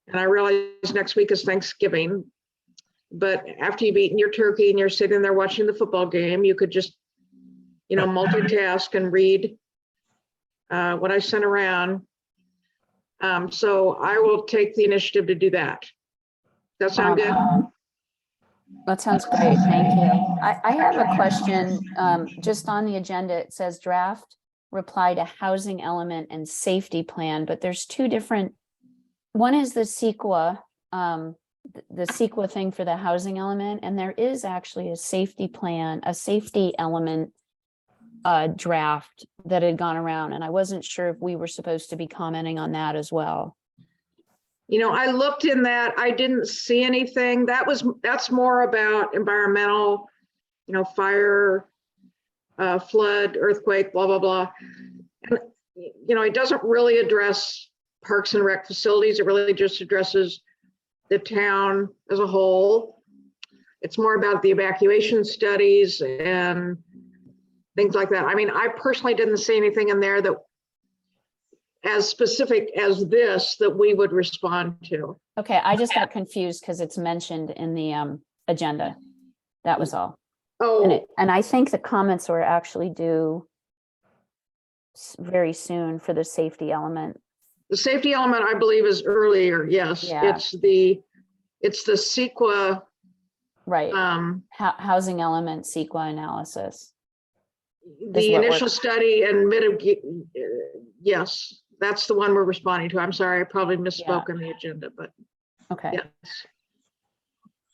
And I realize next week is Thanksgiving, but after you've eaten your turkey and you're sitting there watching the football game, you could just, multitask and read what I sent around. So I will take the initiative to do that. Does that sound good? That sounds great. Thank you. I have a question. Just on the agenda, it says draft reply to housing element and safety plan, but there's two different. One is the CEQA, the CEQA thing for the housing element, and there is actually a safety plan, a safety element draft that had gone around, and I wasn't sure if we were supposed to be commenting on that as well. I looked in that, I didn't see anything. That's more about environmental, fire, flood, earthquake, blah, blah, blah. And, it doesn't really address parks and rec facilities. It really just addresses the town as a whole. It's more about the evacuation studies and things like that. I mean, I personally didn't see anything in there that as specific as this that we would respond to. Okay, I just got confused because it's mentioned in the agenda. That was all. Oh, And I think the comments were actually due very soon for the safety element. the safety element, I believe, is earlier. Yes, Yeah. it's the CEQA. Right, housing element CEQA analysis. The what initial we're- study and yes, that's the one we're responding to. I'm sorry, I probably misspoke on the agenda, but Okay, yes.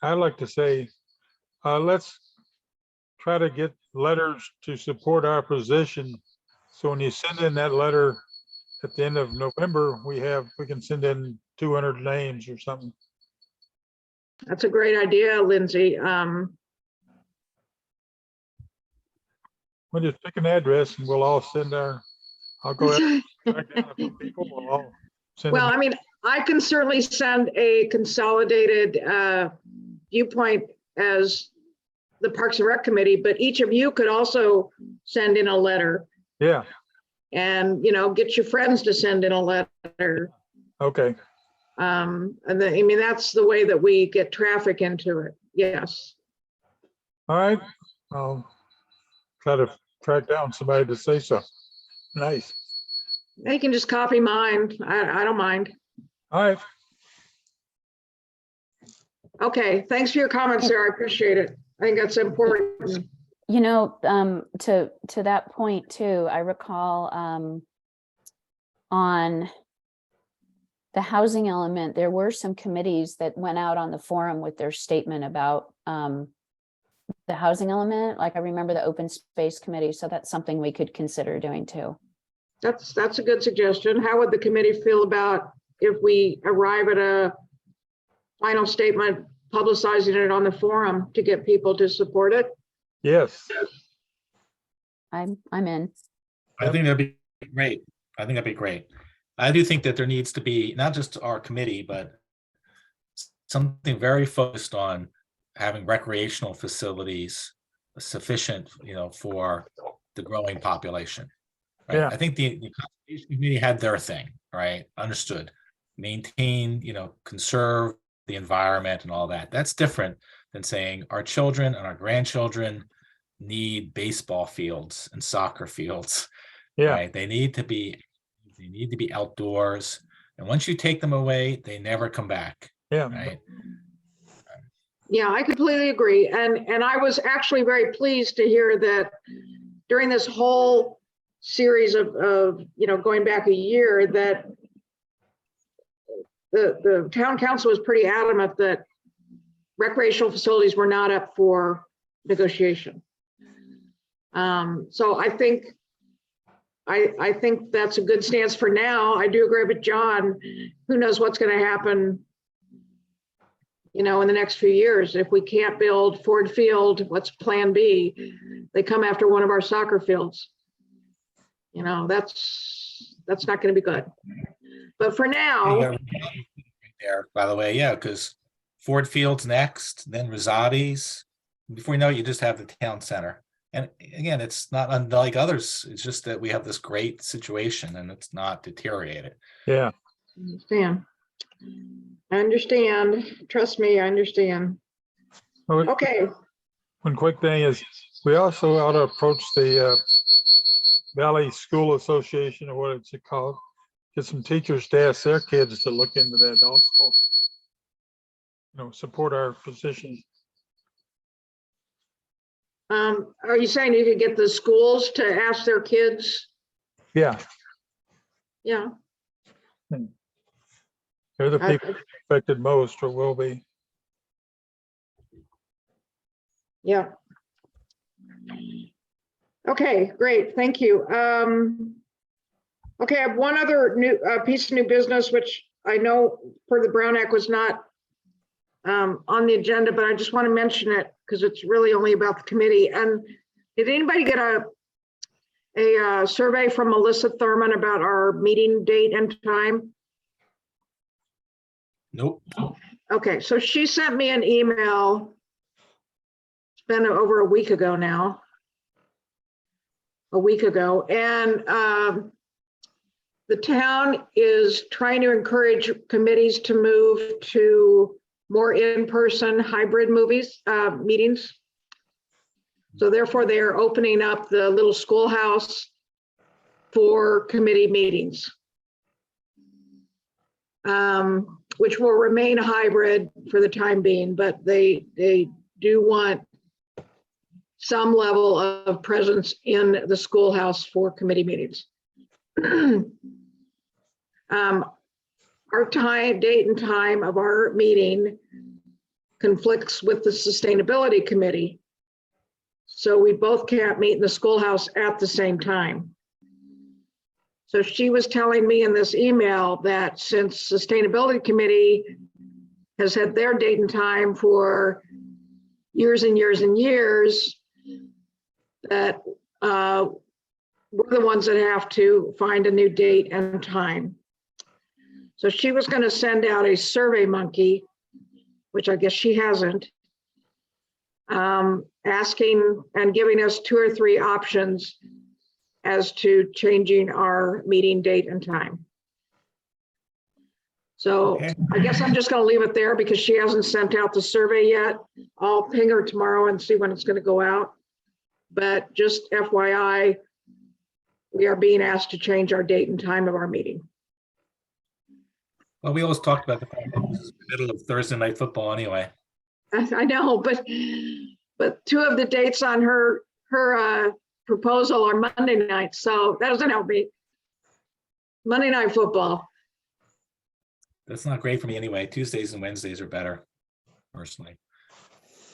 I'd like to say, let's try to get letters to support our position. So when you send in that letter at the end of November, we can send in 200 names or something. That's a great idea, Lindsay. We'll just pick an address and we'll all send I'll go out and track down a few people. We'll all send Well, them. I mean, I can certainly send a consolidated viewpoint as the Parks and Rec Committee, but each of you could also send in a letter Yeah, and, get your friends to send in a letter. okay. And then, I mean, that's the way that we get traffic into it. Yes. All right. I'll try to track down somebody to say so. Nice. They can just copy mine. I don't mind. All right. Okay, thanks for your comments, Sarah. I appreciate it. I think that's important. to that point too, I recall on the housing element, there were some committees that went out on the forum with their statement about the housing element. Like I remember the open space committee, so that's something we could consider doing too. That's a good suggestion. How would the committee feel about if we arrive at a final statement, publicizing it on the forum to get people to support it? Yes. I'm in. I think that'd be great. I think that'd be great. I do think that there needs to be not just our committee, but something very focused on having recreational facilities sufficient, for the growing population. Right? Yeah. I think the conservation committee had their thing, right? Understood. Maintain, conserve the environment and all that. That's different than saying our children and our grandchildren need baseball fields and soccer fields. Yeah. Right? They need to be outdoors. And once you take them away, they never come back. Yeah. Right. Yeah, I completely agree. And I was actually very pleased to hear that during this whole series of going back a year, that the town council was pretty adamant that recreational facilities were not up for negotiation. So I think I think that's a good stance for now. I do agree with John. Who knows what's going to happen, in the next few years. If we can't build Ford Field, what's plan B? They come after one of our soccer fields. That's not going to be good. But for You now, got Rosati's right there, by the way, yeah, because Ford Field's next, then Rosati's. Before you know it, you just have the town center. And again, it's not unlike others. It's just that we have this great situation and it's not deteriorated. Yeah, I understand. Trust me, I understand. Well, Okay, one quick thing is, we also ought to approach the Valley School Association, or what it's called. Get some teachers to ask their kids to look into that also. Support our position. are you saying you could get the schools to ask their kids? Yeah, Yeah. they're the I- people affected most, or will be. Yeah. Okay, great, thank you. Okay, I have one other new piece of new business, which I know for the Brown Act was not on the agenda, but I just want to mention it because it's really only about the committee. And did anybody get a survey from Melissa Thurman about our meeting date and time? Nope. Okay, so she sent me an email. It's been over a week ago now. And the town is trying to encourage committees to move to more in-person hybrid meetings. So therefore, they are opening up the little schoolhouse for committee meetings, which will remain hybrid for the time being, but they do want some level of presence in the schoolhouse for committee meetings. Our date and time of our meeting conflicts with the Sustainability Committee. So we both can't meet in the schoolhouse at the same time. So she was telling me in this email that since Sustainability Committee has had their date and time for years and years and years, that we're the ones that have to find a new date and time. So she was going to send out a Survey Monkey, which I guess she hasn't, asking and giving us 2 or 3 options as to changing our meeting date and time. So Okay. I guess I'm just going to leave it there because she hasn't sent out the survey yet. I'll ping her tomorrow and see when it's going to go out. But just FYI, we are being asked to change our date and time of our meeting. Well, we always talked about the fact that this is the middle of Thursday night football anyway. I know, but 2 of the dates on her proposal are Monday night, so that doesn't help me. Monday Night Football. That's not great for me anyway. Tuesdays and Wednesdays are better, personally.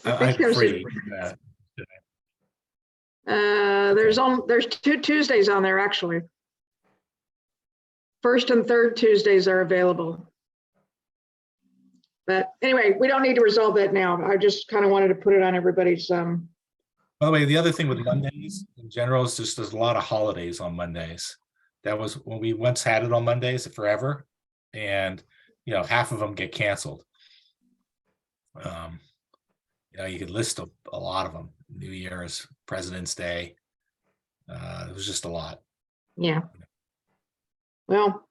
I I'm think there's free. there's 2 Tuesdays on there actually. First and third Tuesdays are available. But anyway, we don't need to resolve that now. I just kind of wanted to put it on everybody's. By the way, the other thing with Mondays in general is just there's a lot of holidays on Mondays. That was when we once had it on Mondays forever, and half of them get canceled. You could list a lot of them. New Year's, President's Day. It was just a lot. Yeah. Well,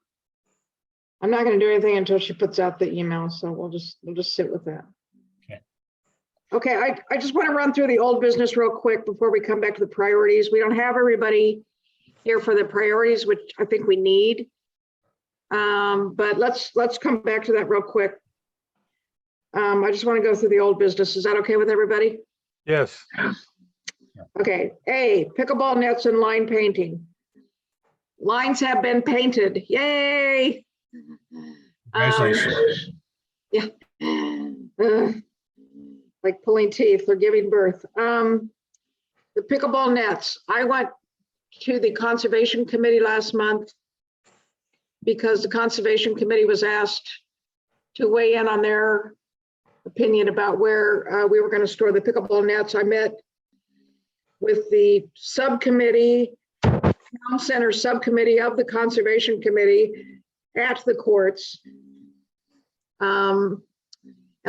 I'm not going to do anything until she puts out the email, so we'll just sit with that. Okay, I just want to run through the old business real quick before we come back to the priorities. We don't have everybody here for the priorities, which I think we need. But let's come back to that real quick. I just want to go through the old business. Is that okay with everybody? Yes, Okay, A, pickleball nets and line painting. Lines have been painted, yay! Congratulations. Yeah. Like pulling teeth or giving birth. The pickleball nets, I went to the Conservation Committee last month because the Conservation Committee was asked to weigh in on their opinion about where we were going to store the pickleball nets. I met with the subcommittee, town center subcommittee of the Conservation Committee at the courts. And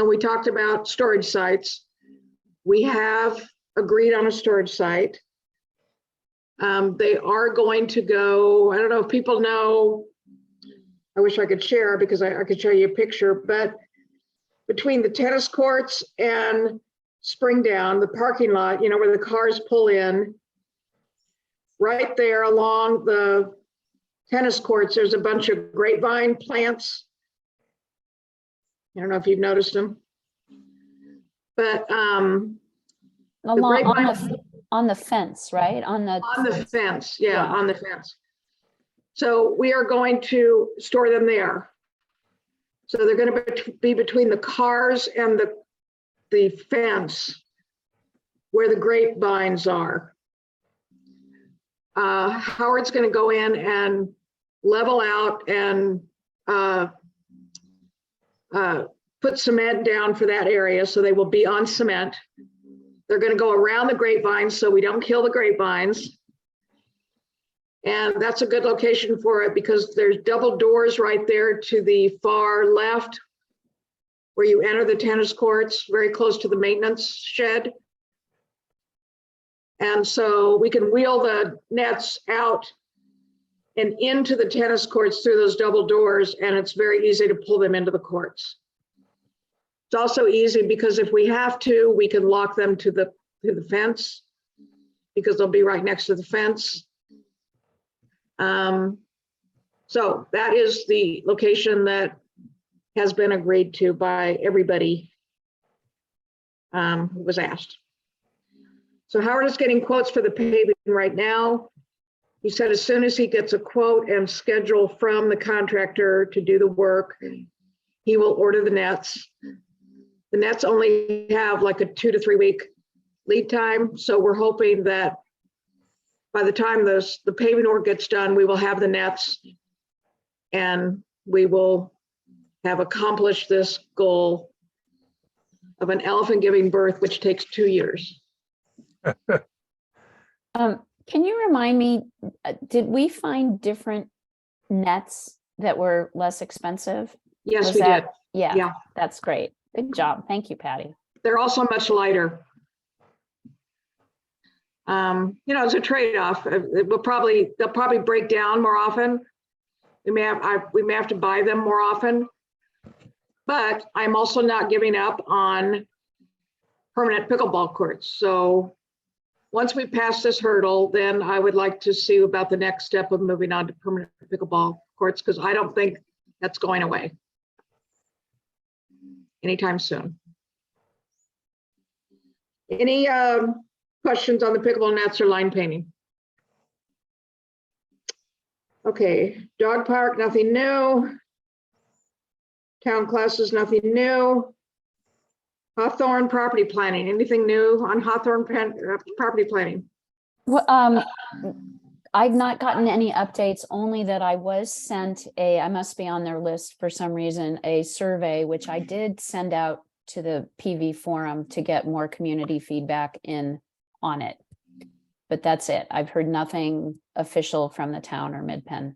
we talked about storage sites. We have agreed on a storage site. They are going to go, I don't know if people know, I wish I could share because I could show you a picture, but between the tennis courts and Springdown, the parking lot, you know, where the cars pull in, right there along the tennis courts, there's a bunch of grapevine plants. I don't know if you've noticed them. But Along, on the fence, right? On the fence, Yeah. on the fence. So we are going to store them there. So they're going to be between the cars and the fence where the grapevines are. Howard's going to go in and level out and put cement down for that area, so they will be on cement. They're going to go around the grapevines so we don't kill the grapevines. And that's a good location for it because there's double doors right there to the far left where you enter the tennis courts, very close to the maintenance shed. And so we can wheel the nets out and into the tennis courts through those double doors, and it's very easy to pull them into the courts. It's also easy because if we have to, we can lock them to the fence because they'll be right next to the fence. So that is the location that has been agreed to by everybody who was asked. So Howard is getting quotes for the paving right now. He said as soon as he gets a quote and schedule from the contractor to do the work, he will order the nets. The nets only have like a 2 to 3 week lead time. So we're hoping that by the time the paving work gets done, we will have the nets and we will have accomplished this goal of an elephant giving birth, which takes 2 years. Can you remind me, did we find different nets that were less expensive? Yes, Was we that- did. Yeah, Yeah. that's great. Good job. Thank you, Patty. They're also much lighter. You know, it's a trade-off. They'll probably break down more often. We may have to buy them more often. But I'm also not giving up on permanent pickleball courts. So once we pass this hurdle, then I would like to see about the next step of moving on to permanent pickleball courts, because I don't think that's going away anytime soon. Any questions on the pickleball nets or line painting? Okay, dog park, nothing new. Town classes, nothing new. Hawthorne property planning, anything new on Hawthorne property planning? Well, I've not gotten any updates, only that I was sent I must be on their list for some reason, a survey, which I did send out to the PV forum to get more community feedback in on it. But that's it. I've heard nothing official from the town or Mid-Penn.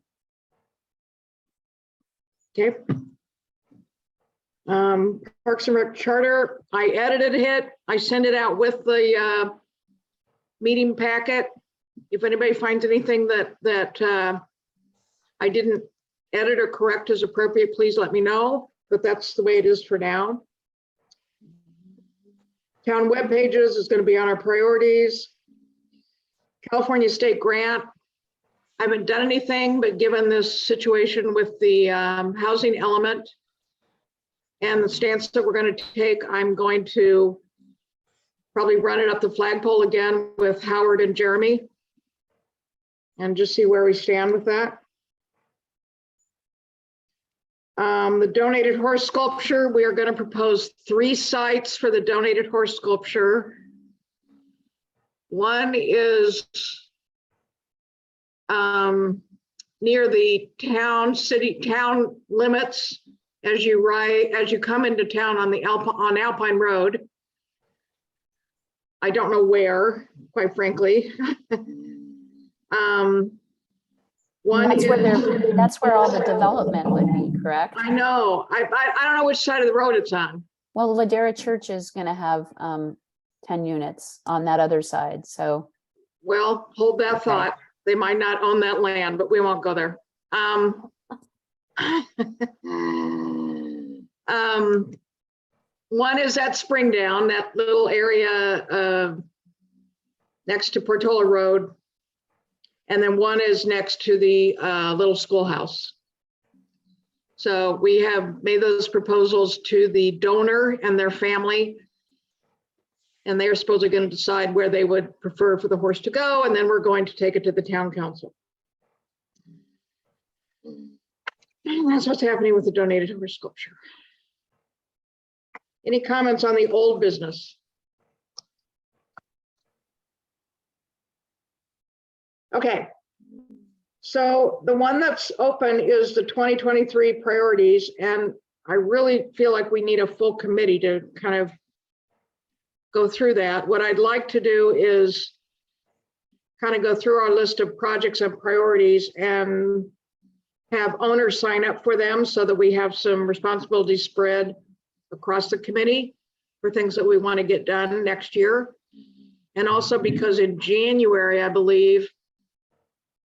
Okay. Parks and Rec charter, I edited it. I sent it out with the meeting packet. If anybody finds anything that I didn't edit or correct as appropriate, please let me know. But that's the way it is for now. Town web pages is going to be on our priorities. California State Grant. I haven't done anything, but given this situation with the housing element and the stance that we're going to take, I'm going to probably run it up the flagpole again with Howard and Jeremy and just see where we stand with that. The donated horse sculpture, we are going to propose 3 sites for the donated horse sculpture. One is near the town limits as you come into town on Alpine Road. I don't know where, quite frankly. One That's is, where that's where all the development would be, correct? I know, I don't know which side of the road it's on. Well, Ladera Church is gonna have 10 units on that other side, so. Well, hold that Okay. thought. They might not own that land, but we won't go there. One is at Springdown, that little area next to Portola Road. And then one is next to the little schoolhouse. So we have made those proposals to the donor and their family. And they're supposedly going to decide where they would prefer for the horse to go. And then we're going to take it to the town council. And that's what's happening with the donated horse sculpture. Any comments on the old business? Okay. So the one that's open is the 2023 priorities. And I really feel like we need a full committee to kind of go through that. What I'd like to do is kind of go through our list of projects and priorities and have owners sign up for them so that we have some responsibility spread across the committee for things that we want to get done next year. And also because in January, I believe,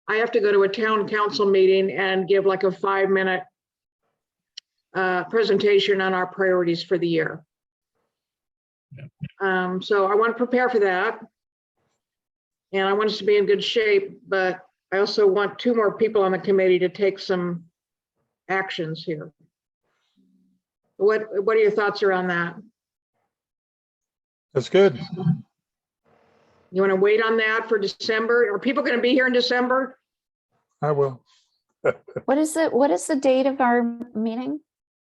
I have to go to a town council meeting and give like a 5-minute presentation on our priorities for the year. So I want to prepare for that. And I want us to be in good shape, but I also want 2 more people on the committee to take some actions here. What are your thoughts around that? That's good. You want to wait on that for December? Are people going to be here in December? I will. What is the date of our meeting?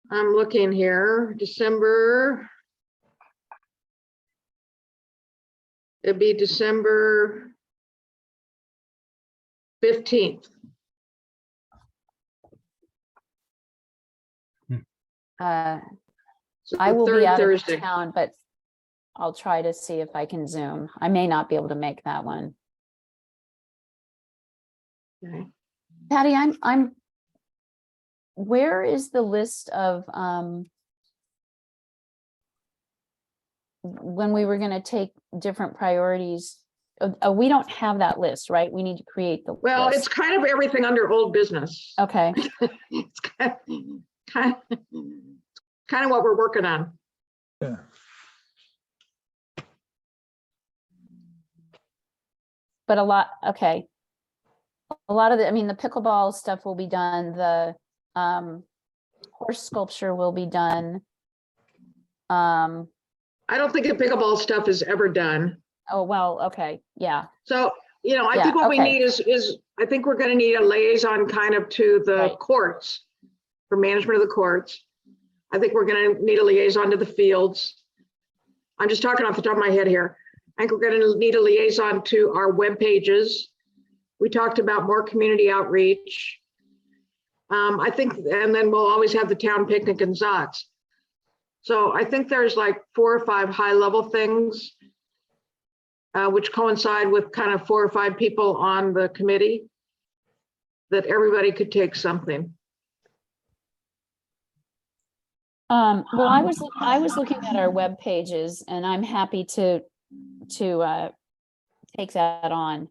I'm looking here, December. It'd be December 15th. So I will be third out Thursday. of town, but I'll try to see if I can Zoom. I may not be able to make that one. Okay. Patty, I'm, where is the list of, when we were gonna take different priorities? We don't have that list, right? We need to create the Well, list. it's kind of everything under old business. Okay, It's kind of what we're working on. Yeah. but a lot, okay. A lot of the, I mean, the pickleball stuff will be done, the horse sculpture will be done. I don't think the pickleball stuff is ever done. Oh, well, okay, yeah, So, you know, I Yeah, think what we okay. need is I think we're gonna need a liaison kind of to the Right. courts, for management of the courts. I think we're gonna need a liaison to the fields. I'm just talking off the top of my head here. I think we're gonna need a liaison to our web pages. We talked about more community outreach. I think, and then we'll always have the town picnic and Zots. So I think there's like 4 or 5 high-level things which coincide with kind of 4 or 5 people on the committee that everybody could take something. well, I was looking at our web pages and I'm happy to take that on.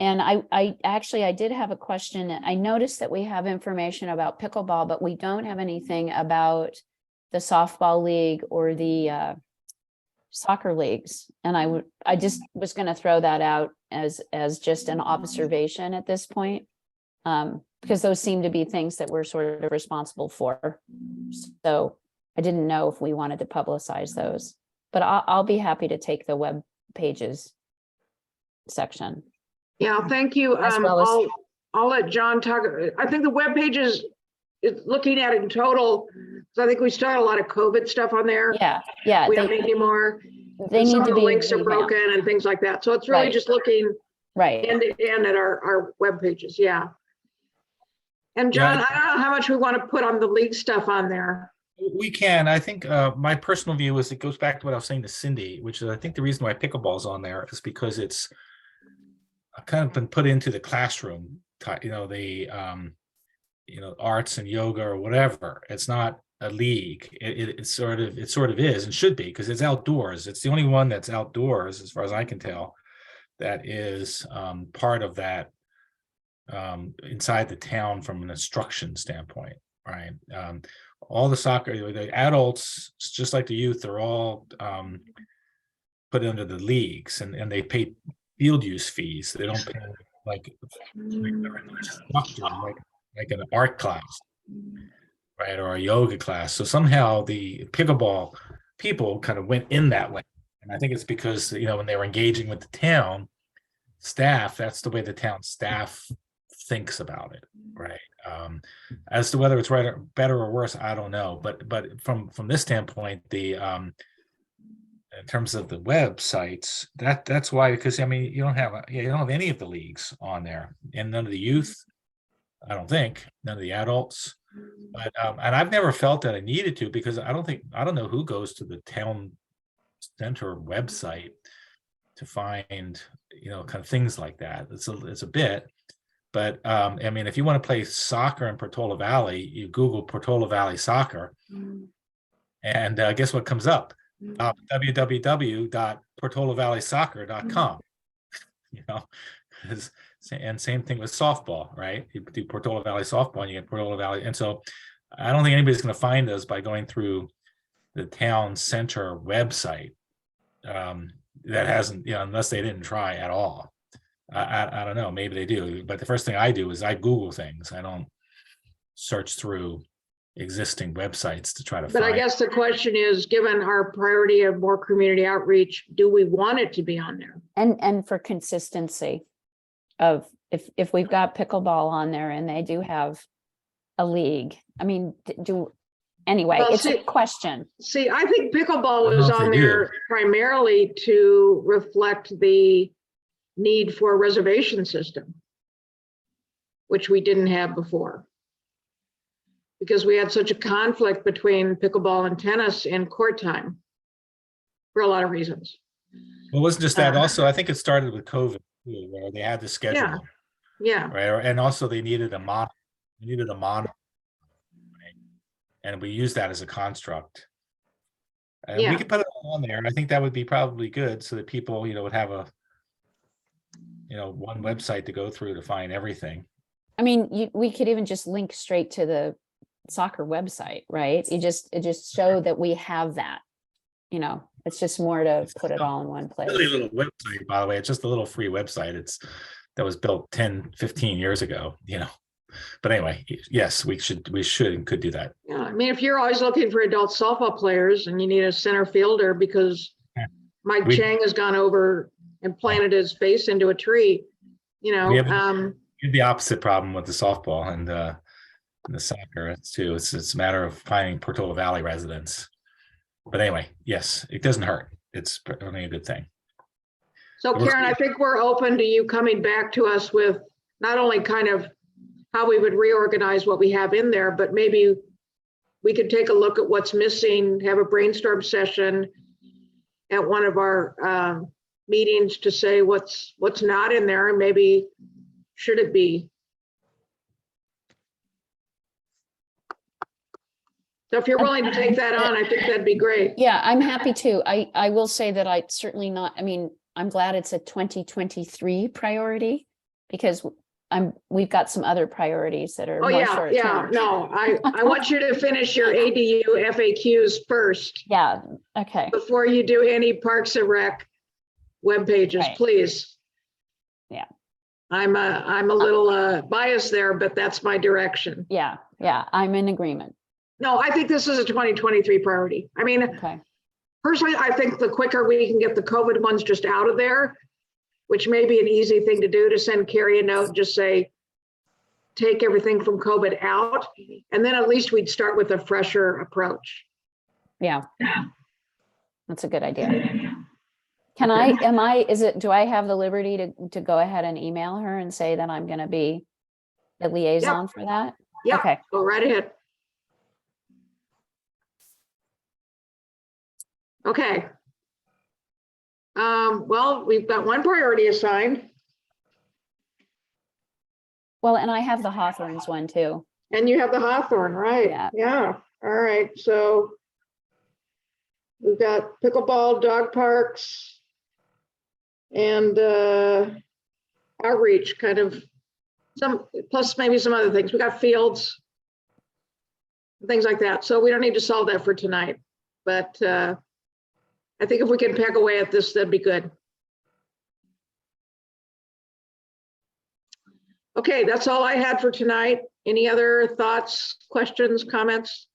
And I actually did have a question. I noticed that we have information about pickleball, but we don't have anything about the softball league or the soccer leagues. And I just was going to throw that out as just an observation at this point. Because those seem to be things that we're sort of responsible for. So I didn't know if we wanted to publicize those, but I'll be happy to take the web pages section. Yeah, thank you. As well as- I'll let John talk. I think the web pages, looking at it in total, so I think we still had a lot of COVID stuff on there. Yeah, We don't need any more. they And some need of to the be links are revamped. broken and things like that. So it's really Right. just looking right. and at our web pages, yeah. And Yeah, John, I don't know how much we want to put on the league stuff on there. We can. I think my personal view is it goes back to what I was saying to Cindy, which is I think the reason why pickleball's on there is because it's kind of been put into the classroom, arts and yoga or whatever. It's not a league. It sort of is and should be because it's outdoors. It's the only one that's outdoors, as far as I can tell, that is part of that inside the town from an instruction standpoint, right? All the soccer, the adults, just like the youth, are all put under the leagues, and they pay field use fees. They don't pay like an art class, right, or a yoga class. So somehow the pickleball people kind of went in that way, and I think it's because when they were engaging with the town staff, that's the way the town staff thinks about it, right? As to whether it's right or better or worse, I don't know. But from this standpoint, the in terms of the websites, that's why, because I mean you don't have any of the leagues on there, and none of the youth, I don't think, none of the adults. But and I've never felt that I needed to, because I don't know who goes to the town center website to find kind of things like that. It's a bit. But I mean, if you want to play soccer in Portola Valley, you Google Portola Valley soccer, and guess what comes up? www.portolavalley.soccer.com. And same thing with softball, right? You do Portola Valley softball, and you get Portola Valley, and so I don't think anybody's going to find us by going through the town center website. That hasn't, unless they didn't try at all. I don't know, maybe they do, but the first thing I do is I Google things. I don't search through existing websites to try to But find. I guess the question is, given our priority of more community outreach, do we want it to be on there? And for consistency of if we've got pickleball on there and they do have a league, I mean, anyway, Well, it's a question. See, I think pickleball I don't was know if on they there primarily to reflect the need for a reservation system, which we didn't have before. Because we had such a conflict between pickleball and tennis in court time for a lot of reasons. Well, it wasn't just that. Also, I think it started with COVID, too, where they had to schedule, Yeah, right? And also they needed a monitor. Right? And we use that as a construct. And Yeah. we could put it on there. I think that would be probably good, so that people, would have a, one website to go through to find everything. I mean, we could even just link straight to the soccer website, right? It just show that we have that, it's just more to put it all in one place. Really little website, by the way. It's just a little free website. That was built 10, 15 years ago, But anyway, yes, we should and could do that. yeah. I mean, if you're always looking for adult softball players and you need a center fielder because Mike Chang has gone over and planted his face into a tree, We have the opposite problem with the softball and the soccer too. It's a matter of finding Portola Valley residents. But anyway, yes, it doesn't hurt. It's only a good thing. So Karen, I think we're open to you coming back to us with not only kind of how we would reorganize what we have in there, but maybe we could take a look at what's missing, have a brainstorm session at one of our meetings to say what's not in there and maybe should it be. So if you're willing to take that on, I think that'd be great. Yeah, I'm happy to. I will say that I certainly not, I mean, I'm glad it's a 2023 priority because we've got some other priorities that are Oh, more yeah, short yeah, term. no, I want you to finish your ADU FAQs first Yeah, okay, before you do any Parks and Rec web pages, Right. please. Yeah. I'm a little biased there, but that's my direction. yeah, I'm in agreement. No, I think this is a 2023 priority. I mean, Okay, personally, I think the quicker we can get the COVID ones just out of there, which may be an easy thing to do, to send Carrie a note, just say, take everything from COVID out, and then at least we'd start with a fresher approach. yeah. That's a good idea. Can I, do I have the liberty to go ahead and email her and say that I'm gonna be the liaison for that? Yeah, Okay, go right ahead. Okay. Well, we've got one priority assigned, well, and I have the Hawthorns one too. and you have the Hawthorne, right? Yeah. Yeah, all right, so we've got pickleball, dog parks, and outreach, kind of some, plus maybe some other things. We got fields, things like that. So we don't need to solve that for tonight, but I think if we can peck away at this, that'd be good. Okay, that's all I had for tonight. Any other thoughts, questions, comments?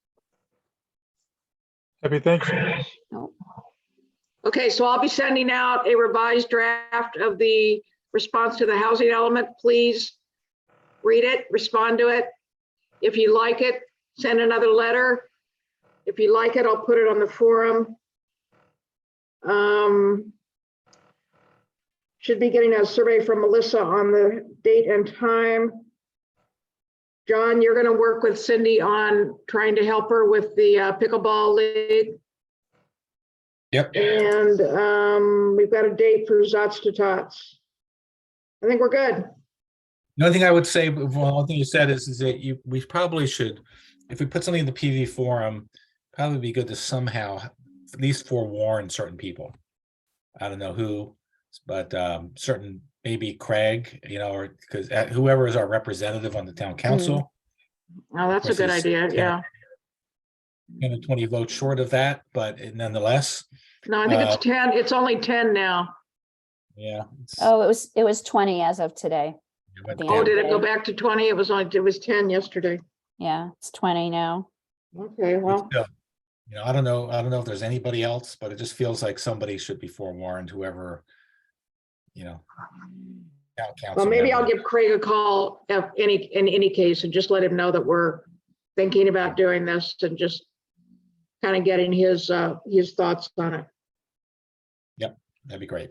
Happy Thanksgiving. Okay, so I'll be sending out a revised draft of the response to the housing element. Please read it, respond to it. If you like it, send another letter. If you like it, I'll put it on the forum. Should be getting a survey from Melissa on the date and time. John, you're going to work with Cindy on trying to help her with the pickleball league. Yep. And we've got a date for Zots to Tots. I think we're good. The only thing I would say, well, one thing you said is that we probably should, if we put something in the PV forum, probably be good to somehow at least forewarn certain people. I don't know who, but certain, maybe Craig, or because whoever is our representative on the town council. Oh, that's a course, good he's idea. Yeah. 10 or 20 votes short of that, but nonetheless, No, I think it's 10. It's only 10 now. yeah. Oh, it was 20 as of today. But the Oh, end. did it go back to 20? It was 10 yesterday. Yeah, it's 20 now. Okay, well, still, I don't know if there's anybody else, but it just feels like somebody should be forewarned, whoever, town council well, maybe I'll member. give Craig a call in any case and just let him know that we're thinking about doing this and just kind of getting his thoughts on it. Yep, that'd be great.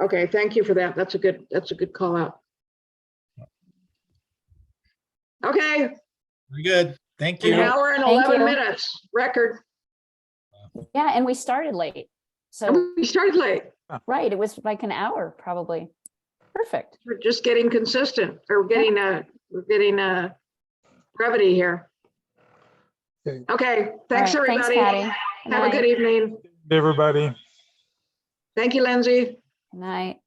Okay, thank you for that. That's a good call out. Okay, Very good. Thank an you. hour and Thank 11 you. minutes record. Yeah, and we started late. So, And we started late. right, it was like an hour probably. Perfect. We're just getting consistent, or we're getting brevity here. Okay. Okay, thanks All right, everybody. Patty. Good Have a good night. evening. Everybody. Thank you, Lindsay. Good night.